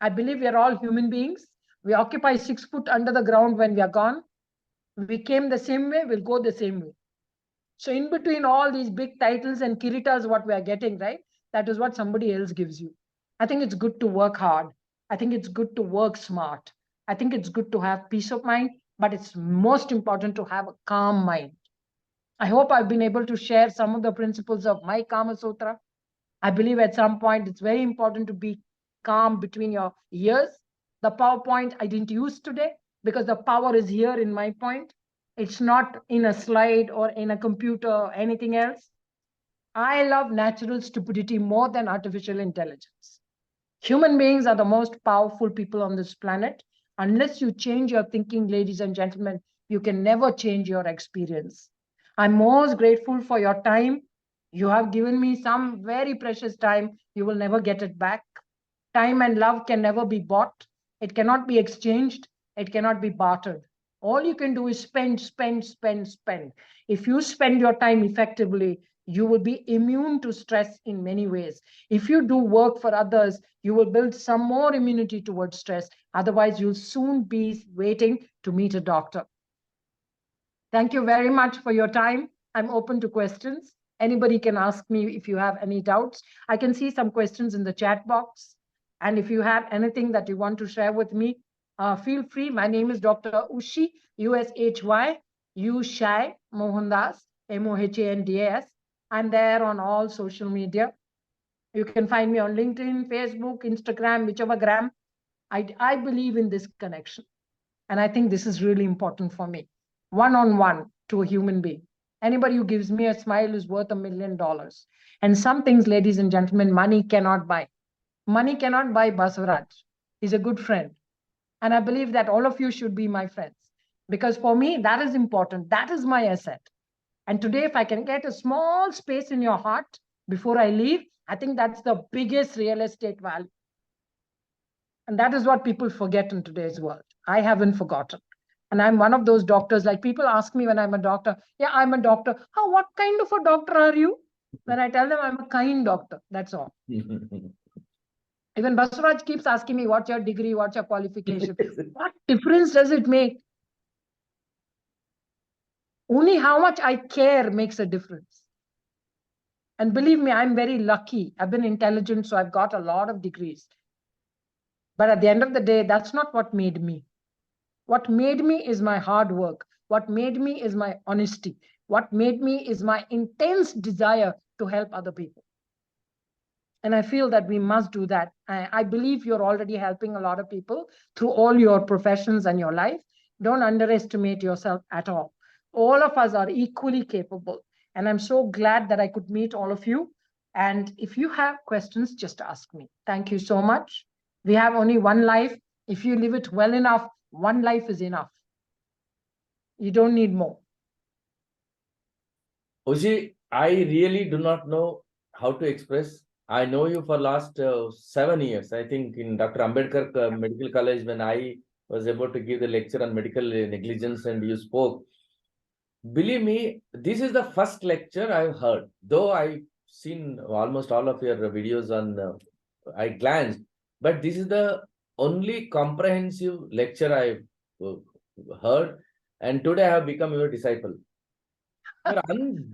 I believe we are all human beings. We occupy 6 foot under the ground when we are gone. We came the same way, we'll go the same way. So in between all these big titles and kiritas, what we are getting, right? That is what somebody else gives you. I think it's good to work hard. I think it's good to work smart. I think it's good to have peace of mind, but it's most important to have a calm mind. I hope I've been able to share some of the principles of my Kama Sutra. I believe at some point it's very important to be calm between your ears. The PowerPoint I didn't use today because the power is here in my point. It's not in a slide or in a computer or anything else. I love natural stupidity more than artificial intelligence. Human beings are the most powerful people on this planet. Unless you change your thinking, ladies and gentlemen, you can never change your experience. I'm most grateful for your time. You have given me some very precious time. You will never get it back. Time and love can never be bought. It cannot be exchanged. It cannot be bartered. All you can do is spend, spend, spend, spend. If you spend your time effectively, you will be immune to stress in many ways. If you do work for others, you will build some more immunity towards stress. Otherwise, you'll soon be waiting to meet a doctor. Thank you very much for your time. I'm open to questions. Anybody can ask me if you have any doubts. I can see some questions in the chat box. And if you have anything that you want to share with me, feel free. My name is Dr. Ushy, Ushy, Ushy Mohandas, Mohandas. I'm there on all social media. You can find me on LinkedIn, Facebook, Instagram, whichever gram. I believe in this connection. And I think this is really important for me. One-on-one to a human being. Anybody who gives me a smile is worth $1 million. And some things, ladies and gentlemen, money cannot buy. Money cannot buy Basavaraj. He's a good friend. And I believe that all of you should be my friends. Because for me, that is important. That is my asset. And today, if I can get a small space in your heart before I leave, I think that's the biggest real estate value. And that is what people forget in today's world. I haven't forgotten. And I'm one of those doctors, like people ask me when I'm a doctor, yeah, I'm a doctor. Oh, what kind of a doctor are you? When I tell them I'm a kind doctor, that's all. Even Basuraj keeps asking me, what's your degree? What's your qualification? What difference does it make? Only how much I care makes a difference. And believe me, I'm very lucky. I've been intelligent, so I've got a lot of degrees. But at the end of the day, that's not what made me. What made me is my hard work. What made me is my honesty. What made me is my intense desire to help other people. And I feel that we must do that. I believe you're already helping a lot of people through all your professions and your life. Don't underestimate yourself at all. All of us are equally capable. And I'm so glad that I could meet all of you. And if you have questions, just ask me. Thank you so much. We have only one life. If you live it well enough, one life is enough. You don't need more. Ushy, I really do not know how to express. I know you for last 7 years. I think in Dr. Ambedkar Medical College, when I was able to give the lecture on medical negligence and you spoke. Believe me, this is the first lecture I've heard. Though I've seen almost all of your videos on, I glanced, but this is the only comprehensive lecture I've heard. And today I have become your disciple. You're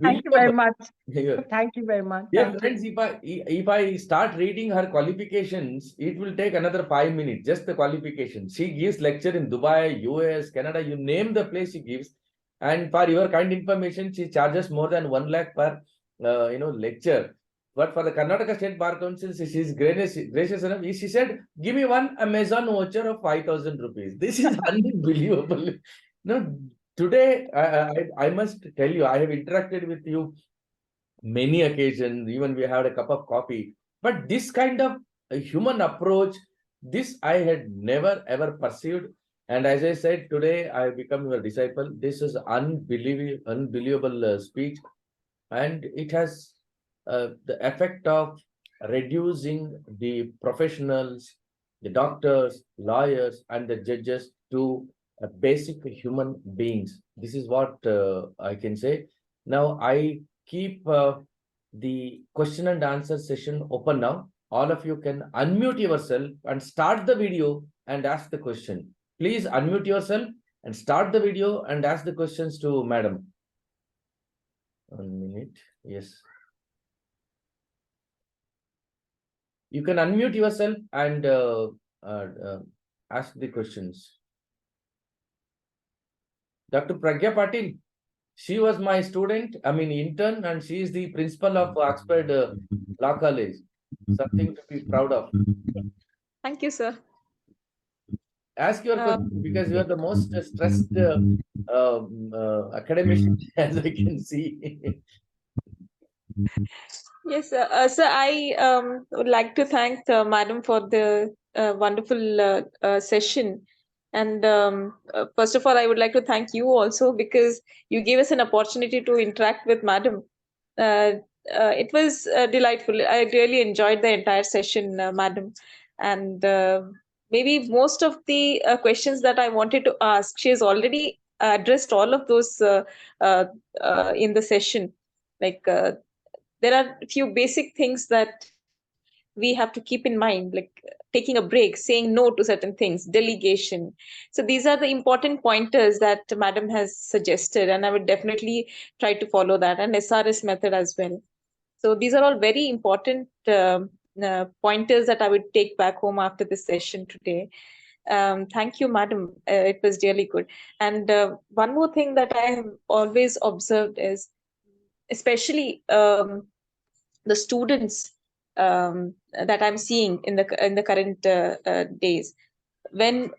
Thank you very unbelievable. much. Thank you very much. Yeah, Thank friends, you. if I start reading her qualifications, it will take another 5 minutes, just the qualifications. She gives lecture in Dubai, US, Canada, you name the place she gives. And for your kind information, she charges more than 1 lakh per lecture. But for the Karnataka State Bar Council, she is gracious enough. She said, give me one Amazon voucher of 5,000 rupees. This is unbelievable. No, today, I must tell you, I have interacted with you many occasions, even we had a cup of coffee. But this kind of a human approach, this I had never ever perceived. And as I said, today I have become your disciple. This is unbelievable speech. And it has the effect of reducing the professionals, the doctors, lawyers, and the judges to basic human beings. This is what I can say. Now, I keep the question and answer session open now. All of you can unmute yourself and start the video and ask the question. Please unmute yourself and start the video and ask the questions to Madam. 1 minute. Yes. You can unmute yourself and ask the questions. Dr. Pragya Patil, she was my student, intern, and she is the principal of Oxford Law College. Something to be proud of. Thank you, sir. Ask your question because you are the most stressed academician, as I can see. Yes, sir. Sir, I would like to thank Madam for the wonderful session. And first of all, I would like to thank you also because you gave us an opportunity to interact with Madam. It was delightful. I really enjoyed the entire session, Madam. And maybe most of the questions that I wanted to ask, she has already addressed all of those in the session. Like there are a few basic things that we have to keep in mind, like taking a break, saying no to certain things, delegation. So these are the important pointers that Madam has suggested, and I would definitely try to follow that, and SRS method as well. So these are all very important pointers that I would take back home after this session today. Thank you, Madam. It was really good. And one more thing that I have always observed is, especially the students that I'm seeing in the current days. When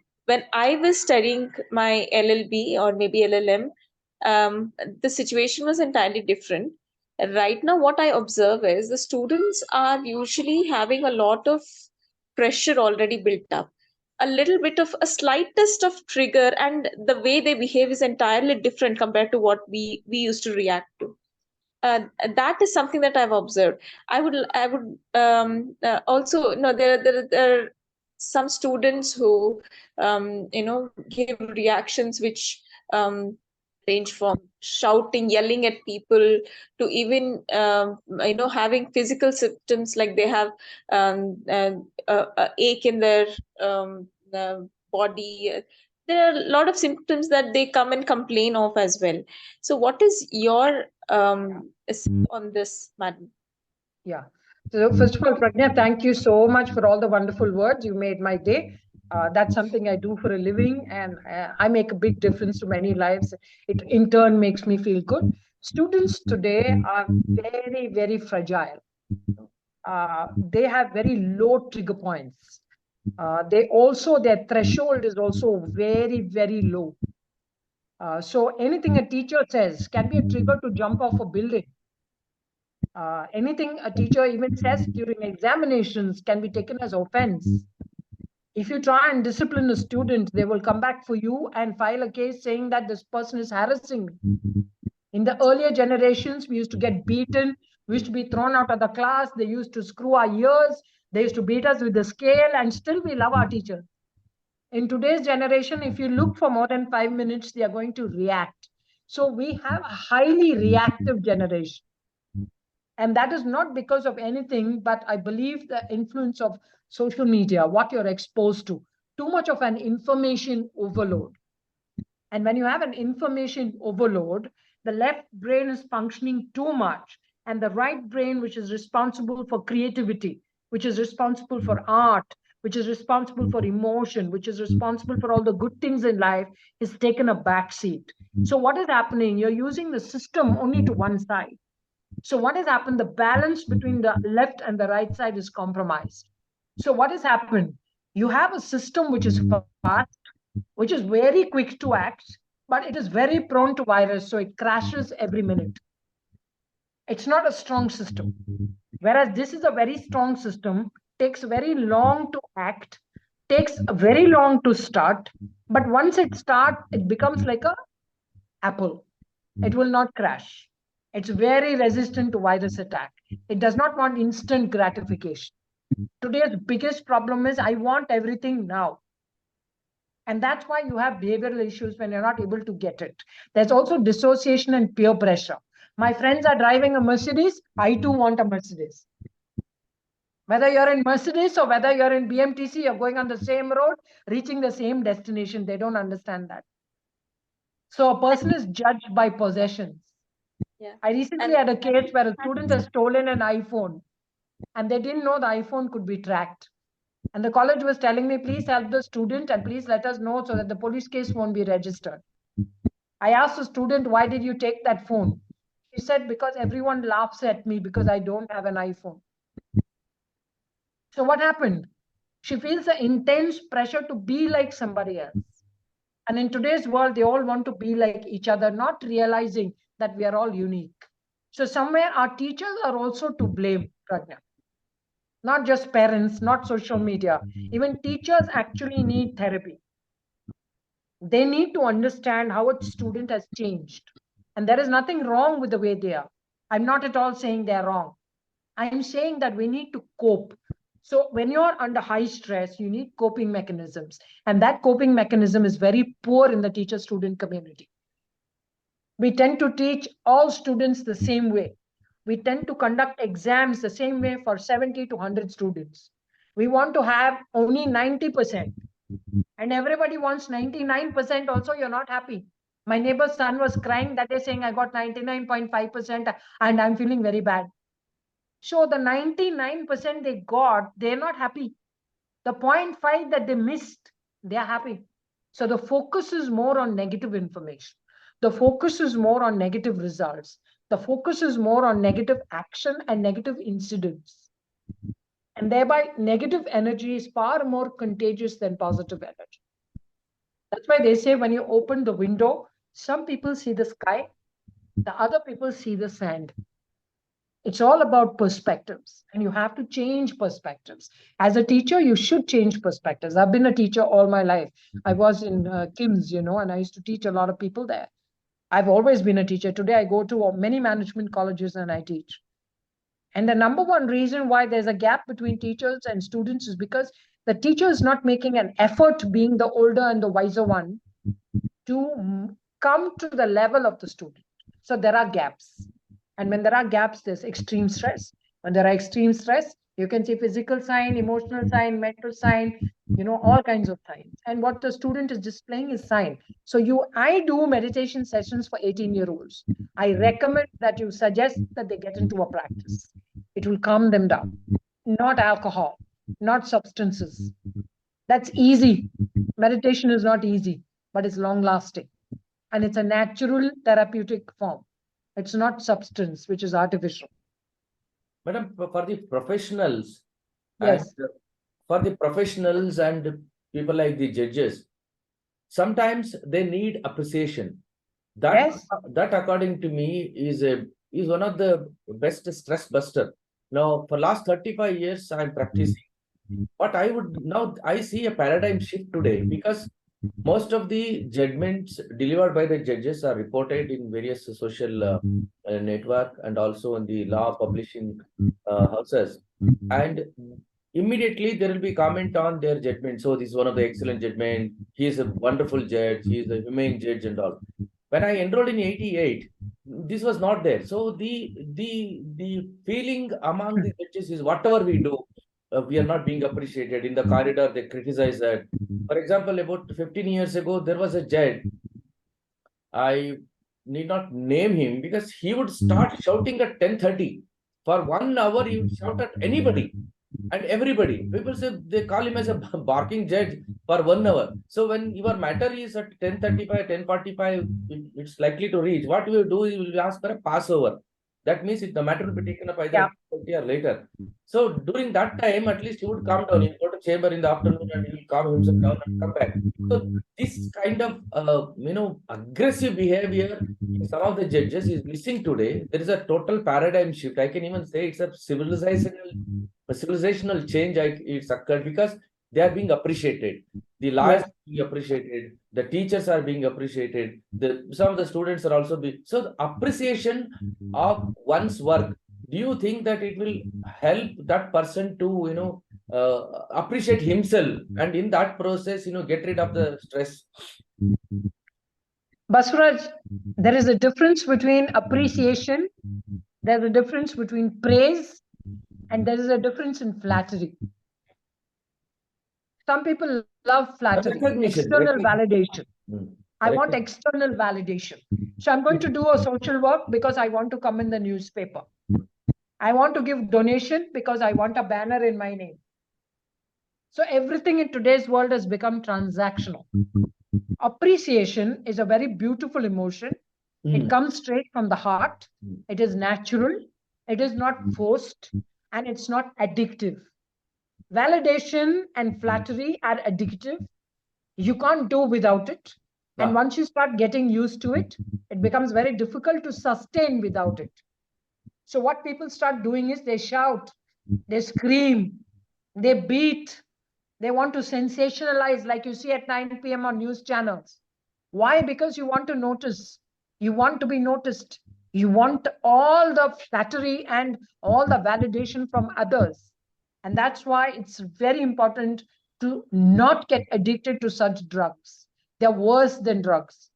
I was studying my LLB or maybe LLM, the situation was entirely different. Right now, what I observe is the students are usually having a lot of pressure already built up. A little bit of a slightest of trigger, and the way they behave is entirely different compared to what we used to react to. That is something that I've observed. I would also, there are some students who give reactions which range from shouting, yelling at people, to even having physical symptoms, like they have a ache in their body. There are a lot of symptoms that they come and complain of as well. So what is your on this, Madam? Yeah. So first of all, Pragna, thank you so much for all the wonderful words. You made my day. That's something I do for a living, and I make a big difference to many lives. It in turn makes me feel good. Students today are very, very fragile. They have very low trigger points. Their threshold is also very, very low. So anything a teacher says can be a trigger to jump off a building. Anything a teacher even says during examinations can be taken as offense. If you try and discipline a student, they will come back for you and file a case saying that this person is harassing me. In the earlier generations, we used to get beaten. We used to be thrown out of the class. They used to screw our ears. They used to beat us with the scale, and still we love our teachers. In today's generation, if you look for more than 5 minutes, they are going to react. So we have a highly reactive generation. And that is not because of anything, but I believe the influence of social media, what you're exposed to, too much of an information overload. And when you have an information overload, the left brain is functioning too much. And the right brain, which is responsible for creativity, which is responsible for art, which is responsible for emotion, which is responsible for all the good things in life, is taken a back seat. So what is happening? You're using the system only to one side. So what has happened? The balance between the left and the right side is compromised. So what has happened? You have a system which is fast, which is very quick to act, but it is very prone to virus. So it crashes every minute. It's not a strong system. Whereas this is a very strong system, takes very long to act, takes very long to start. But once it starts, it becomes like a apple. It will not crash. It's very resistant to virus attack. It does not want instant gratification. Today's biggest problem is I want everything now. And that's why you have behavioral issues when you're not able to get it. There's also dissociation and peer pressure. My friends are driving a Mercedes. I too want a Mercedes. Whether you're in Mercedes or whether you're in BMTC, you're going on the same road, reaching the same destination. They don't understand that. So a person is judged by possessions. Yeah. I recently had a case where a student has stolen an iPhone and they didn't know the iPhone could be tracked. And the college was telling me, please help the student and please let us know so that the police case won't be registered. I asked the student, why did you take that phone? She said, because everyone laughs at me because I don't have an iPhone. So what happened? She feels the intense pressure to be like somebody else. And in today's world, they all want to be like each other, not realizing that we are all unique. So somewhere our teachers are also to blame, Pragna. Not just parents, not social media. Even teachers actually need therapy. They need to understand how a student has changed. And there is nothing wrong with the way they are. I'm not at all saying they're wrong. I'm saying that we need to cope. So when you're under high stress, you need coping mechanisms. And that coping mechanism is very poor in the teacher-student community. We tend to teach all students the same way. we tend to conduct exams the same way for 70 to 100 students. We want to have only 90%. And everybody wants 99% also, you're not happy. My neighbor's son was crying that day saying, I got 99.5% and I'm feeling very bad. So the 99% they got, they're not happy. The 0.5 that they missed, they're happy. So the focus is more on negative information. The focus is more on negative results. The focus is more on negative action and negative incidents. And thereby, negative energy is far more contagious than positive energy. That's why they say when you open the window, some people see the sky, the other people see the sand. It's all about perspectives, and you have to change perspectives. As a teacher, you should change perspectives. I've been a teacher all my life. I was in KIMS, and I used to teach a lot of people there. I've always been a teacher. Today, I go to many management colleges and I teach. And the number one reason why there's a gap between teachers and students is because the teacher is not making an effort, being the older and the wiser one, to come to the level of the student. So there are gaps. And when there are gaps, there's extreme stress. When there are extreme stress, you can see physical sign, emotional sign, mental sign, all kinds of signs. And what the student is displaying is sign. So I do meditation sessions for 18-year-olds. I recommend that you suggest that they get into a practice. It will calm them down. Not alcohol, not substances. That's easy. Meditation is not easy, but it's long lasting. And it's a natural therapeutic form. It's not substance, which is artificial. Madam, for the professionals, Yes. and for the professionals and people like the judges, sometimes they need appreciation. That according to me is one of the best stress buster. Now, for last 35 years, I'm practicing. But I see a paradigm shift today, because most of the judgments delivered by the judges are reported in various social network and also in the law publishing houses. And immediately there will be comment on their judgment. So this is one of the excellent judgment. He is a wonderful judge. He is a humane judge and all. When I enrolled in 88, this was not there. So the feeling among the judges is whatever we do, we are not being appreciated. In the corridor, they criticize that. For example, about 15 years ago, there was a judge. I need not name him because he would start shouting at 10:30. For 1 hour, he would shout at anybody and everybody. People say they call him as a barking judge for 1 hour. So when your matter is at 10:35, 10:45, it's likely to reach. What we will do is we will ask for a passover. That means if the matter will be taken up either 30 or later. So during that time, at least he would calm down. He would go to chamber in the afternoon and he will calm himself down and come back. So this kind of aggressive behavior in some of the judges is missing today. There is a total paradigm shift. I can even say it's a civilizational change. It's occurred because they are being appreciated. The lawyers are being appreciated. The teachers are being appreciated. Some of the students are also being. So the appreciation of one's work, do you think that it will help that person to, appreciate himself, and in that process, get rid of the stress? Baswaraj, there is a difference between appreciation, there's a difference between praise, and there is a difference in flattery. Some people love flattery, external validation. I want external validation. So I'm going to do a social work because I want to come in the newspaper. I want to give donation because I want a banner in my name. So everything in today's world has become transactional. Appreciation is a very beautiful emotion. It comes straight from the heart. It is natural. It is not forced, and it's not addictive. Validation and flattery are addictive. You can't do without it. And once you start getting used to it, it becomes very difficult to sustain without it. So what people start doing is they shout, they scream, they beat, they want to sensationalize, like you see at 9 p.m. on news channels. Why? Because you want to notice. You want to be noticed. You want all the flattery and all the validation from others. And that's why it's very important to not get addicted to such drugs. They're worse than drugs.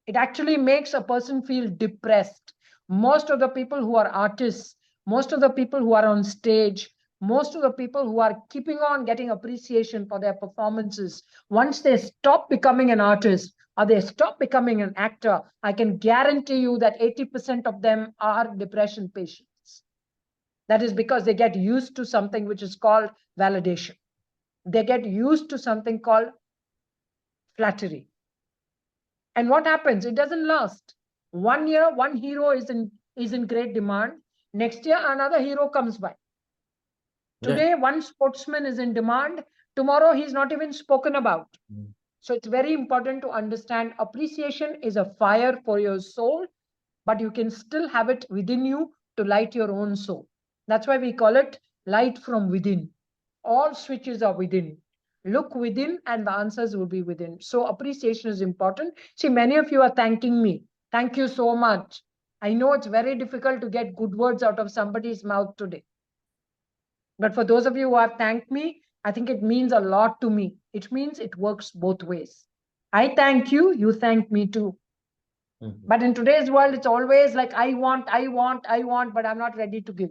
It actually makes a person feel depressed. Most of the people who are artists, most of the people who are on stage, most of the people who are keeping on getting appreciation for their performances, once they stop becoming an artist or they stop becoming an actor, I can guarantee you that 80% of them are depression patients. That is because they get used to something which is called validation. They get used to something called flattery. And what happens? It doesn't last. 1 year, one hero is in great demand. Next year, another hero comes by. Today, one sportsman is in demand. Tomorrow, he's not even spoken about. So it's very important to understand appreciation is a fire for your soul, but you can still have it within you to light your own soul. That's why we call it light from within. All switches are within. Look within and the answers will be within. So appreciation is important. See, many of you are thanking me. Thank you so much. I know it's very difficult to get good words out of somebody's mouth today. But for those of you who have thanked me, I think it means a lot to me. It means it works both ways. I thank you, you thank me too. But in today's world, it's always like, I want, but I'm not ready to give.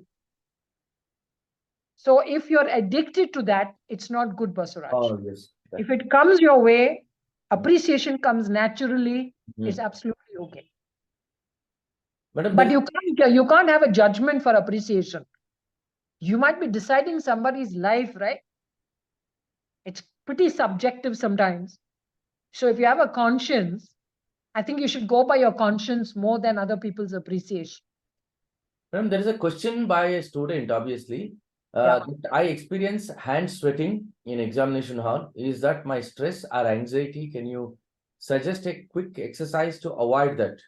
So if you're addicted to that, it's not good, Basuraj. Oh, yes. If it comes your way, appreciation comes naturally, it's absolutely okay. Madam, But you can't have a judgment for appreciation. You might be deciding somebody's life, right? It's pretty subjective sometimes. So if you have a conscience, I think you should go by your conscience more than other people's appreciation. Madam, there is a question by a student, obviously. Yeah. I experience hand sweating in examination hall. Is that my stress or anxiety? Can you suggest a quick exercise to avoid that?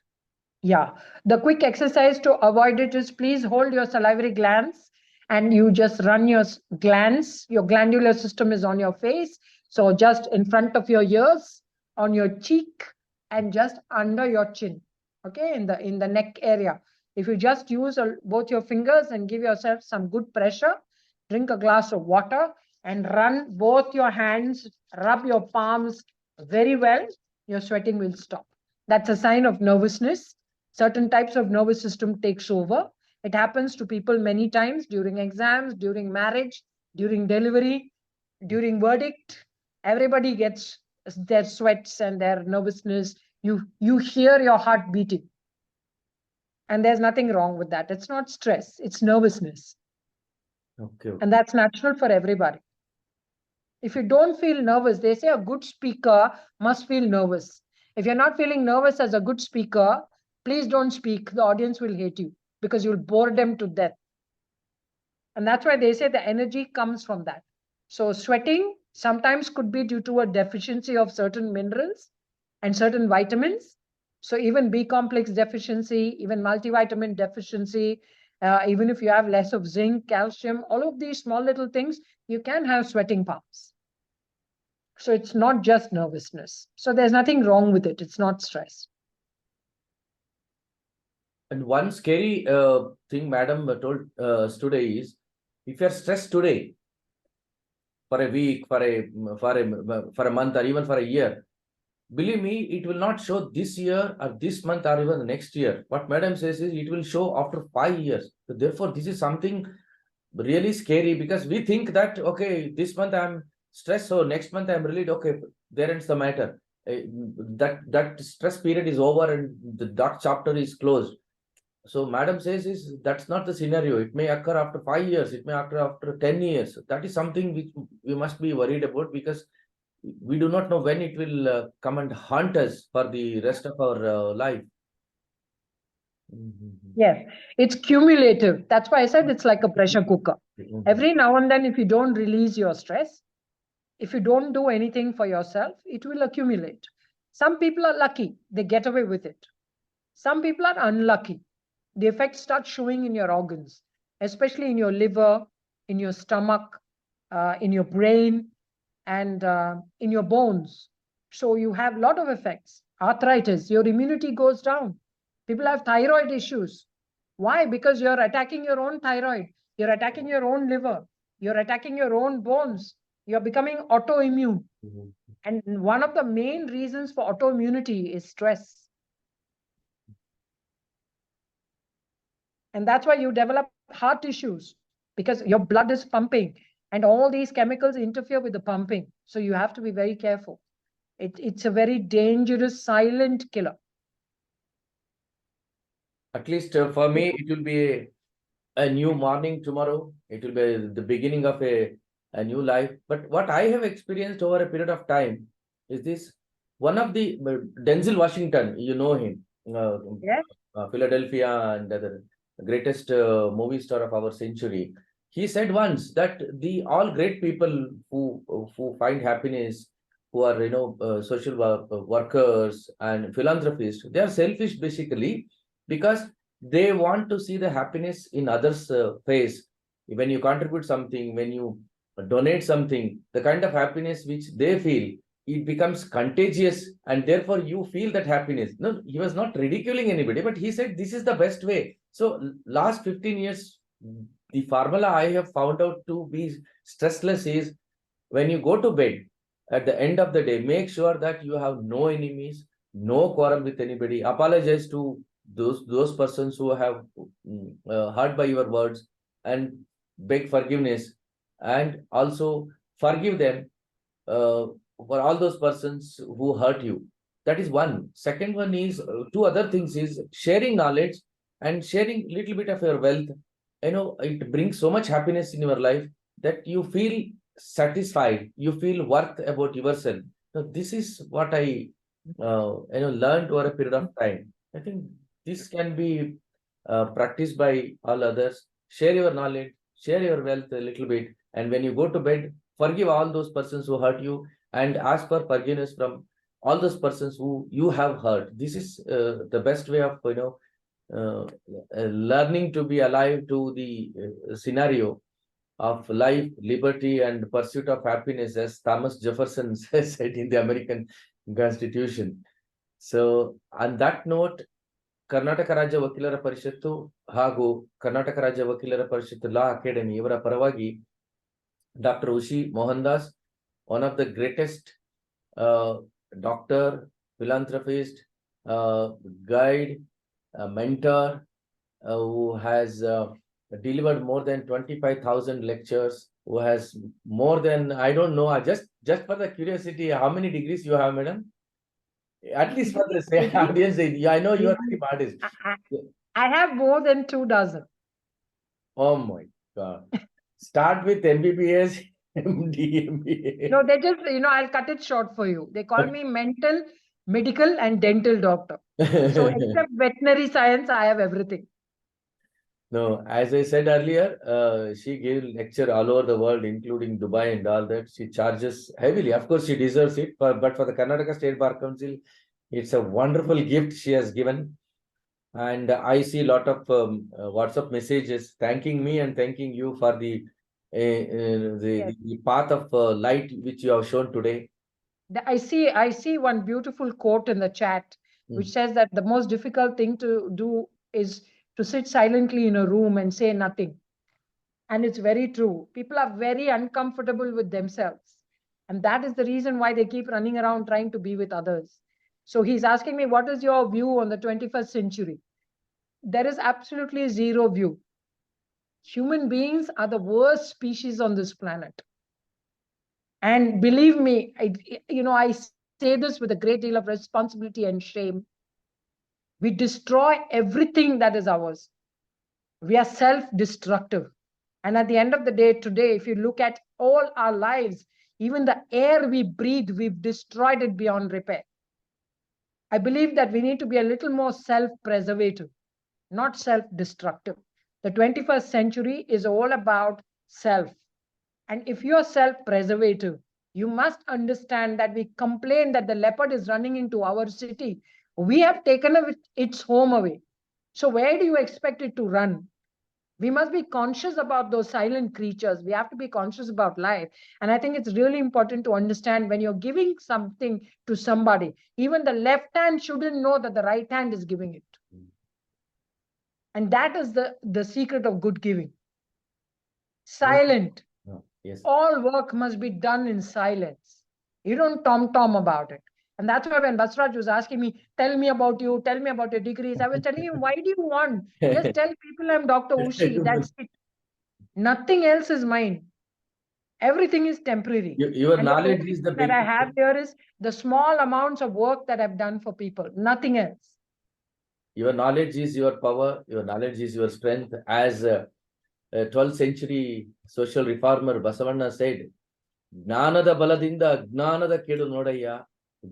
Yeah. The quick exercise to avoid it is please hold your salivary glands and you just run your glands. Your glandular system is on your face. So just in front of your ears, on your cheek, and just under your chin. Okay, in the neck area. If you just use both your fingers and give yourself some good pressure, drink a glass of water and run both your hands, rub your palms very well, your sweating will stop. That's a sign of nervousness. Certain types of nervous system takes over. It happens to people many times during exams, during marriage, during delivery, during verdict. Everybody gets their sweats and their nervousness. You hear your heart beating. And there's nothing wrong with that. It's not stress, it's nervousness. Okay. And that's natural for everybody. If you don't feel nervous, they say a good speaker must feel nervous. If you're not feeling nervous as a good speaker, please don't speak. The audience will hate you because you'll bore them to death. And that's why they say the energy comes from that. So sweating sometimes could be due to a deficiency of certain minerals and certain vitamins. So even B complex deficiency, even multivitamin deficiency, even if you have less of zinc, calcium, all of these small little things, you can have sweating palms. So it's not just nervousness. So there's nothing wrong with it. It's not stress. And one scary thing Madam told us today is, if you're stressed today, for a week, for a month, or even for a year, believe me, it will not show this year or this month or even the next year. What Madam says is it will show after 5 years. So therefore, this is something really scary, because we think that, okay, this month I'm stressed, so next month I'm relieved. Okay, there ends the matter. That stress period is over and that chapter is closed. So Madam says is that's not the scenario. It may occur after 5 years. It may occur after 10 years. That is something which we must be worried about, because we do not know when it will come and haunt us for the rest of our life. Yes, it's cumulative. That's why I said it's like a pressure cooker. Every now and then, if you don't release your stress, if you don't do anything for yourself, it will accumulate. Some people are lucky, they get away with it. Some people are unlucky. The effects start showing in your organs, especially in your liver, in your stomach, in your brain, and in your bones. So you have a lot of effects. Arthritis, your immunity goes down. People have thyroid issues. Why? Because you're attacking your own thyroid. You're attacking your own liver. You're attacking your own bones. You're becoming autoimmune. And one of the main reasons for autoimmunity is stress. And that's why you develop heart issues, because your blood is pumping and all these chemicals interfere with the pumping. So you have to be very careful. It's a very dangerous silent killer. At least for me, it will be a new morning tomorrow. It will be the beginning of a new life. But what I have experienced over a period of time is this. One of the Denzel Washington, you know him, Yes. Philadelphia and the greatest movie star of our century. He said once that the all great people who find happiness, who are social workers and philanthropists, they are selfish basically because they want to see the happiness in others' face. When you contribute something, when you donate something, the kind of happiness which they feel, it becomes contagious, and therefore you feel that happiness. No, he was not ridiculing anybody, but he said this is the best way. So last 15 years, the formula I have found out to be stressless is when you go to bed at the end of the day, make sure that you have no enemies, no quarrel with anybody. Apologize to those persons who have hurt by your words, and beg forgiveness, and also forgive them for all those persons who hurt you. That is one. Second one is two other things is sharing knowledge and sharing little bit of your wealth. It brings so much happiness in your life that you feel satisfied, you feel worth about yourself. So this is what I learned over a period of time. I think this can be practiced by all others. Share your knowledge, share your wealth a little bit, and when you go to bed, forgive all those persons who hurt you and ask for forgiveness from all those persons who you have hurt. This is the best way of learning to be alive to the scenario of life, liberty, and pursuit of happiness, as Thomas Jefferson said in the American Constitution. So, on that note, Karnataka ರಾಜ್ಯ ವಕೀಲರ ಪರಿಷತ್ತು ಹಾಗೂ ಕರ್ನಾಟಕ ರಾಜ್ಯ ವಕೀಲರ ಪರಿಷತ್ತು ಲಾ academy ಇವರ ಪರವಾಗಿ doctor Ushi Mohandas, one of the greatest doctor, philanthropist, guide, mentor, who has delivered more than 25,000 lectures, who has more than, I don't know, just for the curiosity, how many degrees you have, madam? At least for the audience, I know you are very modest. I have more than 2 dozen. Oh my God. Start with MBBS, MD, MBA. No, they just, I'll cut it short for you. They call me mental, medical, and dental doctor. So except veterinary science, I have everything. No, as I said earlier, she gave lecture all over the world, including Dubai and all that. She charges heavily. Of course, she deserves it. But for the Karnataka State Bar Council, it's a wonderful gift she has given. And I see a lot of WhatsApp messages thanking me and thanking you for the Yes. the path of light which you have shown today. I see one beautiful quote in the chat, which says that the most difficult thing to do is to sit silently in a room and say nothing. And it's very true. People are very uncomfortable with themselves. And that is the reason why they keep running around trying to be with others. So he's asking me, what is your view on the 21st century? There is absolutely zero view. Human beings are the worst species on this planet. And believe me, I say this with a great deal of responsibility and shame. We destroy everything that is ours. We are self-destructive. And at the end of the day, today, if you look at all our lives, even the air we breathe, we've destroyed it beyond repair. I believe that we need to be a little more self-preservative, not self-destructive. The 21st century is all about self. And if you're self-preservative, you must understand that we complain that the leopard is running into our city. We have taken its home away. So where do you expect it to run? We must be conscious about those silent creatures. We have to be conscious about life. And I think it's really important to understand when you're giving something to somebody, even the left hand shouldn't know that the right hand is giving it. And that is the secret of good giving. Silent. Yes. All work must be done in silence. You don't tom-tom about it. And that's why when Basraj was asking me, tell me about you, tell me about your degrees, I was telling him, why do you want? Just tell people I'm Dr. Ushy. That's it. Nothing else is mine. Everything is temporary. Your And knowledge the is the that big. I have here is the small amounts of work that I've done for people. Nothing else. Your knowledge is your power. Your knowledge is your strength. As a 12th century social reformer Basavanna said, ಜ್ಞಾನದ ಬಲದಿಂದ ಅಜ್ಞಾನದ ಕೇಡು ನೋಡಯ್ಯ,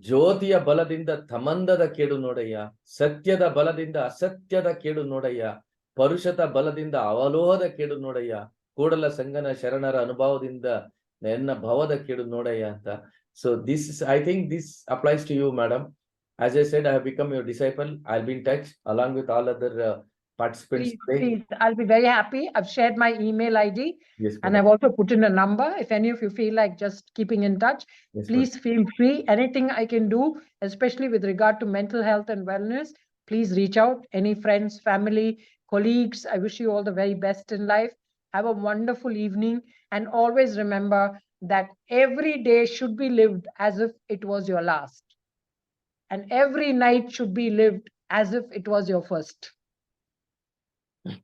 ಜ್ಯೋತಿಯ ಬಲದಿಂದ ತಮಂದದ ಕೇಡು ನೋಡಯ್ಯ, ಸತ್ಯದ ಬಲದಿಂದ ಅಸತ್ಯದ ಕೇಡು ನೋಡಯ್ಯ, ಪರುಷತ ಬಲದಿಂದ ಅವಲೋಹದ ಕೇಡು ನೋಡಯ್ಯ, ಕೂಡಲ ಸಂಗನ ಶರಣರ ಅನುಭವದಿಂದ ನನ್ನ ಭವದ ಕೇಡು ನೋಡಯ್ಯ ಅಂತ. So this is, I think this applies to you, madam. As I said, I have become your disciple. I'll be in touch along with all other participants today. Please, I'll be very happy. I've shared my email ID. Yes, And madam. I've also put in a number. If any of you feel like just keeping in touch, Yes, please feel free. Anything I can do, especially with regard to mental health and wellness, please reach out. Any friends, family, colleagues, I wish you all the very best in life. Have a wonderful evening. And always remember that every day should be lived as if it was your last. And every night should be lived as if it was your first.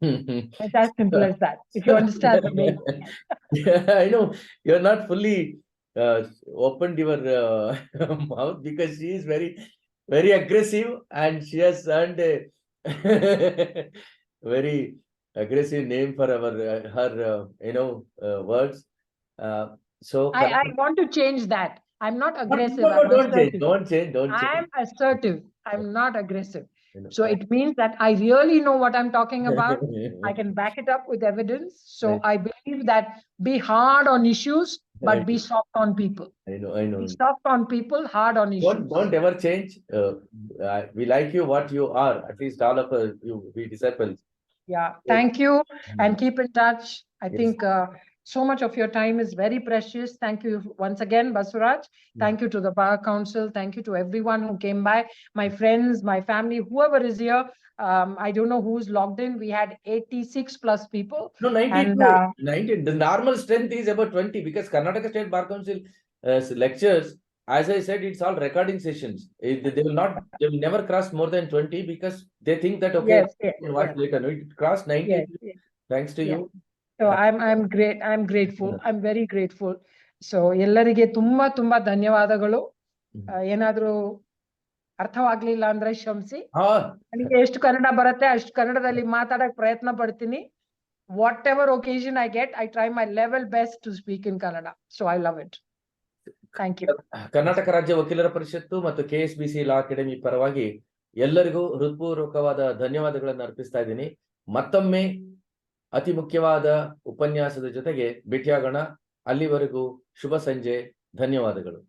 It's as simple as that. If you understand the main. Yeah, I know you're not fully opened your mouth because she is very, very aggressive and she has earned a very aggressive name for our her words. So I want to change that. I'm not aggressive. No, I'm don't change, assertive. don't change, don't change. I'm assertive. I'm not aggressive. You know, So it means that I really know what I'm talking about. I can back it up with evidence. So Right. I believe that be hard on issues, but Right. be soft on people. I know. Be soft on people, hard on issues. Don't ever change. We like you what you are. At least all of us, we disciples. Yeah, thank you and keep in touch. I Yes. think so much of your time is very precious. Thank you once again, Basuraj. Thank you to the Bar Council. Thank you to everyone who came by, my friends, my family, whoever is here. I don't know who's logged in. We had 86 plus people. No, 92. And 90. The normal strength is about 20 because Karnataka State Bar Council lectures, as I said, it's all recording sessions. They will never cross more than 20 because they think that, okay, watch later. No, it crossed 90. yes. Thanks to you. So I'm great. I'm grateful. I'm very grateful. So ಎಲ್ಲರಿಗೆ ತುಂಬಾ ಧನ್ಯವಾದಗಳು. ಏನಾದ್ರೂ ಅರ್ಥವಾಗ್ಲಿಲ್ಲ ಅಂದ್ರೆ ಕ್ಷಮಿಸಿ. ನನಗೆ ಎಷ್ಟು ಕನ್ನಡ ಬರುತ್ತೆ ಅಷ್ಟು ಕನ್ನಡದಲ್ಲಿ ಮಾತಾಡಕ್ ಪ್ರಯತ್ನ ಪಡ್ತೀನಿ. Whatever occasion I get, I try my level best to speak in Kannada. So I love it. Thank you. Karnataka ರಾಜ್ಯ ವಕೀಲರ ಪರಿಷತ್ತು ಮತ್ತು KSBC ಲಾ ಅಕಾಡೆಮಿ ಪರವಾಗಿ ಎಲ್ಲರಿಗೂ ಹೃತ್ಪೂರ್ವಕವಾದ ಧನ್ಯವಾದಗಳನ್ನು ಅರ್ಪಿಸ್ತಾ ಇದ್ದೀನಿ. ಮತ್ತೊಮ್ಮೆ ಅತಿ ಮುಖ್ಯವಾದ ಉಪನ್ಯಾಸದ ಜೊತೆಗೆ ಭೇಟಿಯಾಗೋಣ. ಅಲ್ಲಿವರೆಗೂ ಶುಭ ಸಂಜೆ. ಧನ್ಯವಾದಗಳು.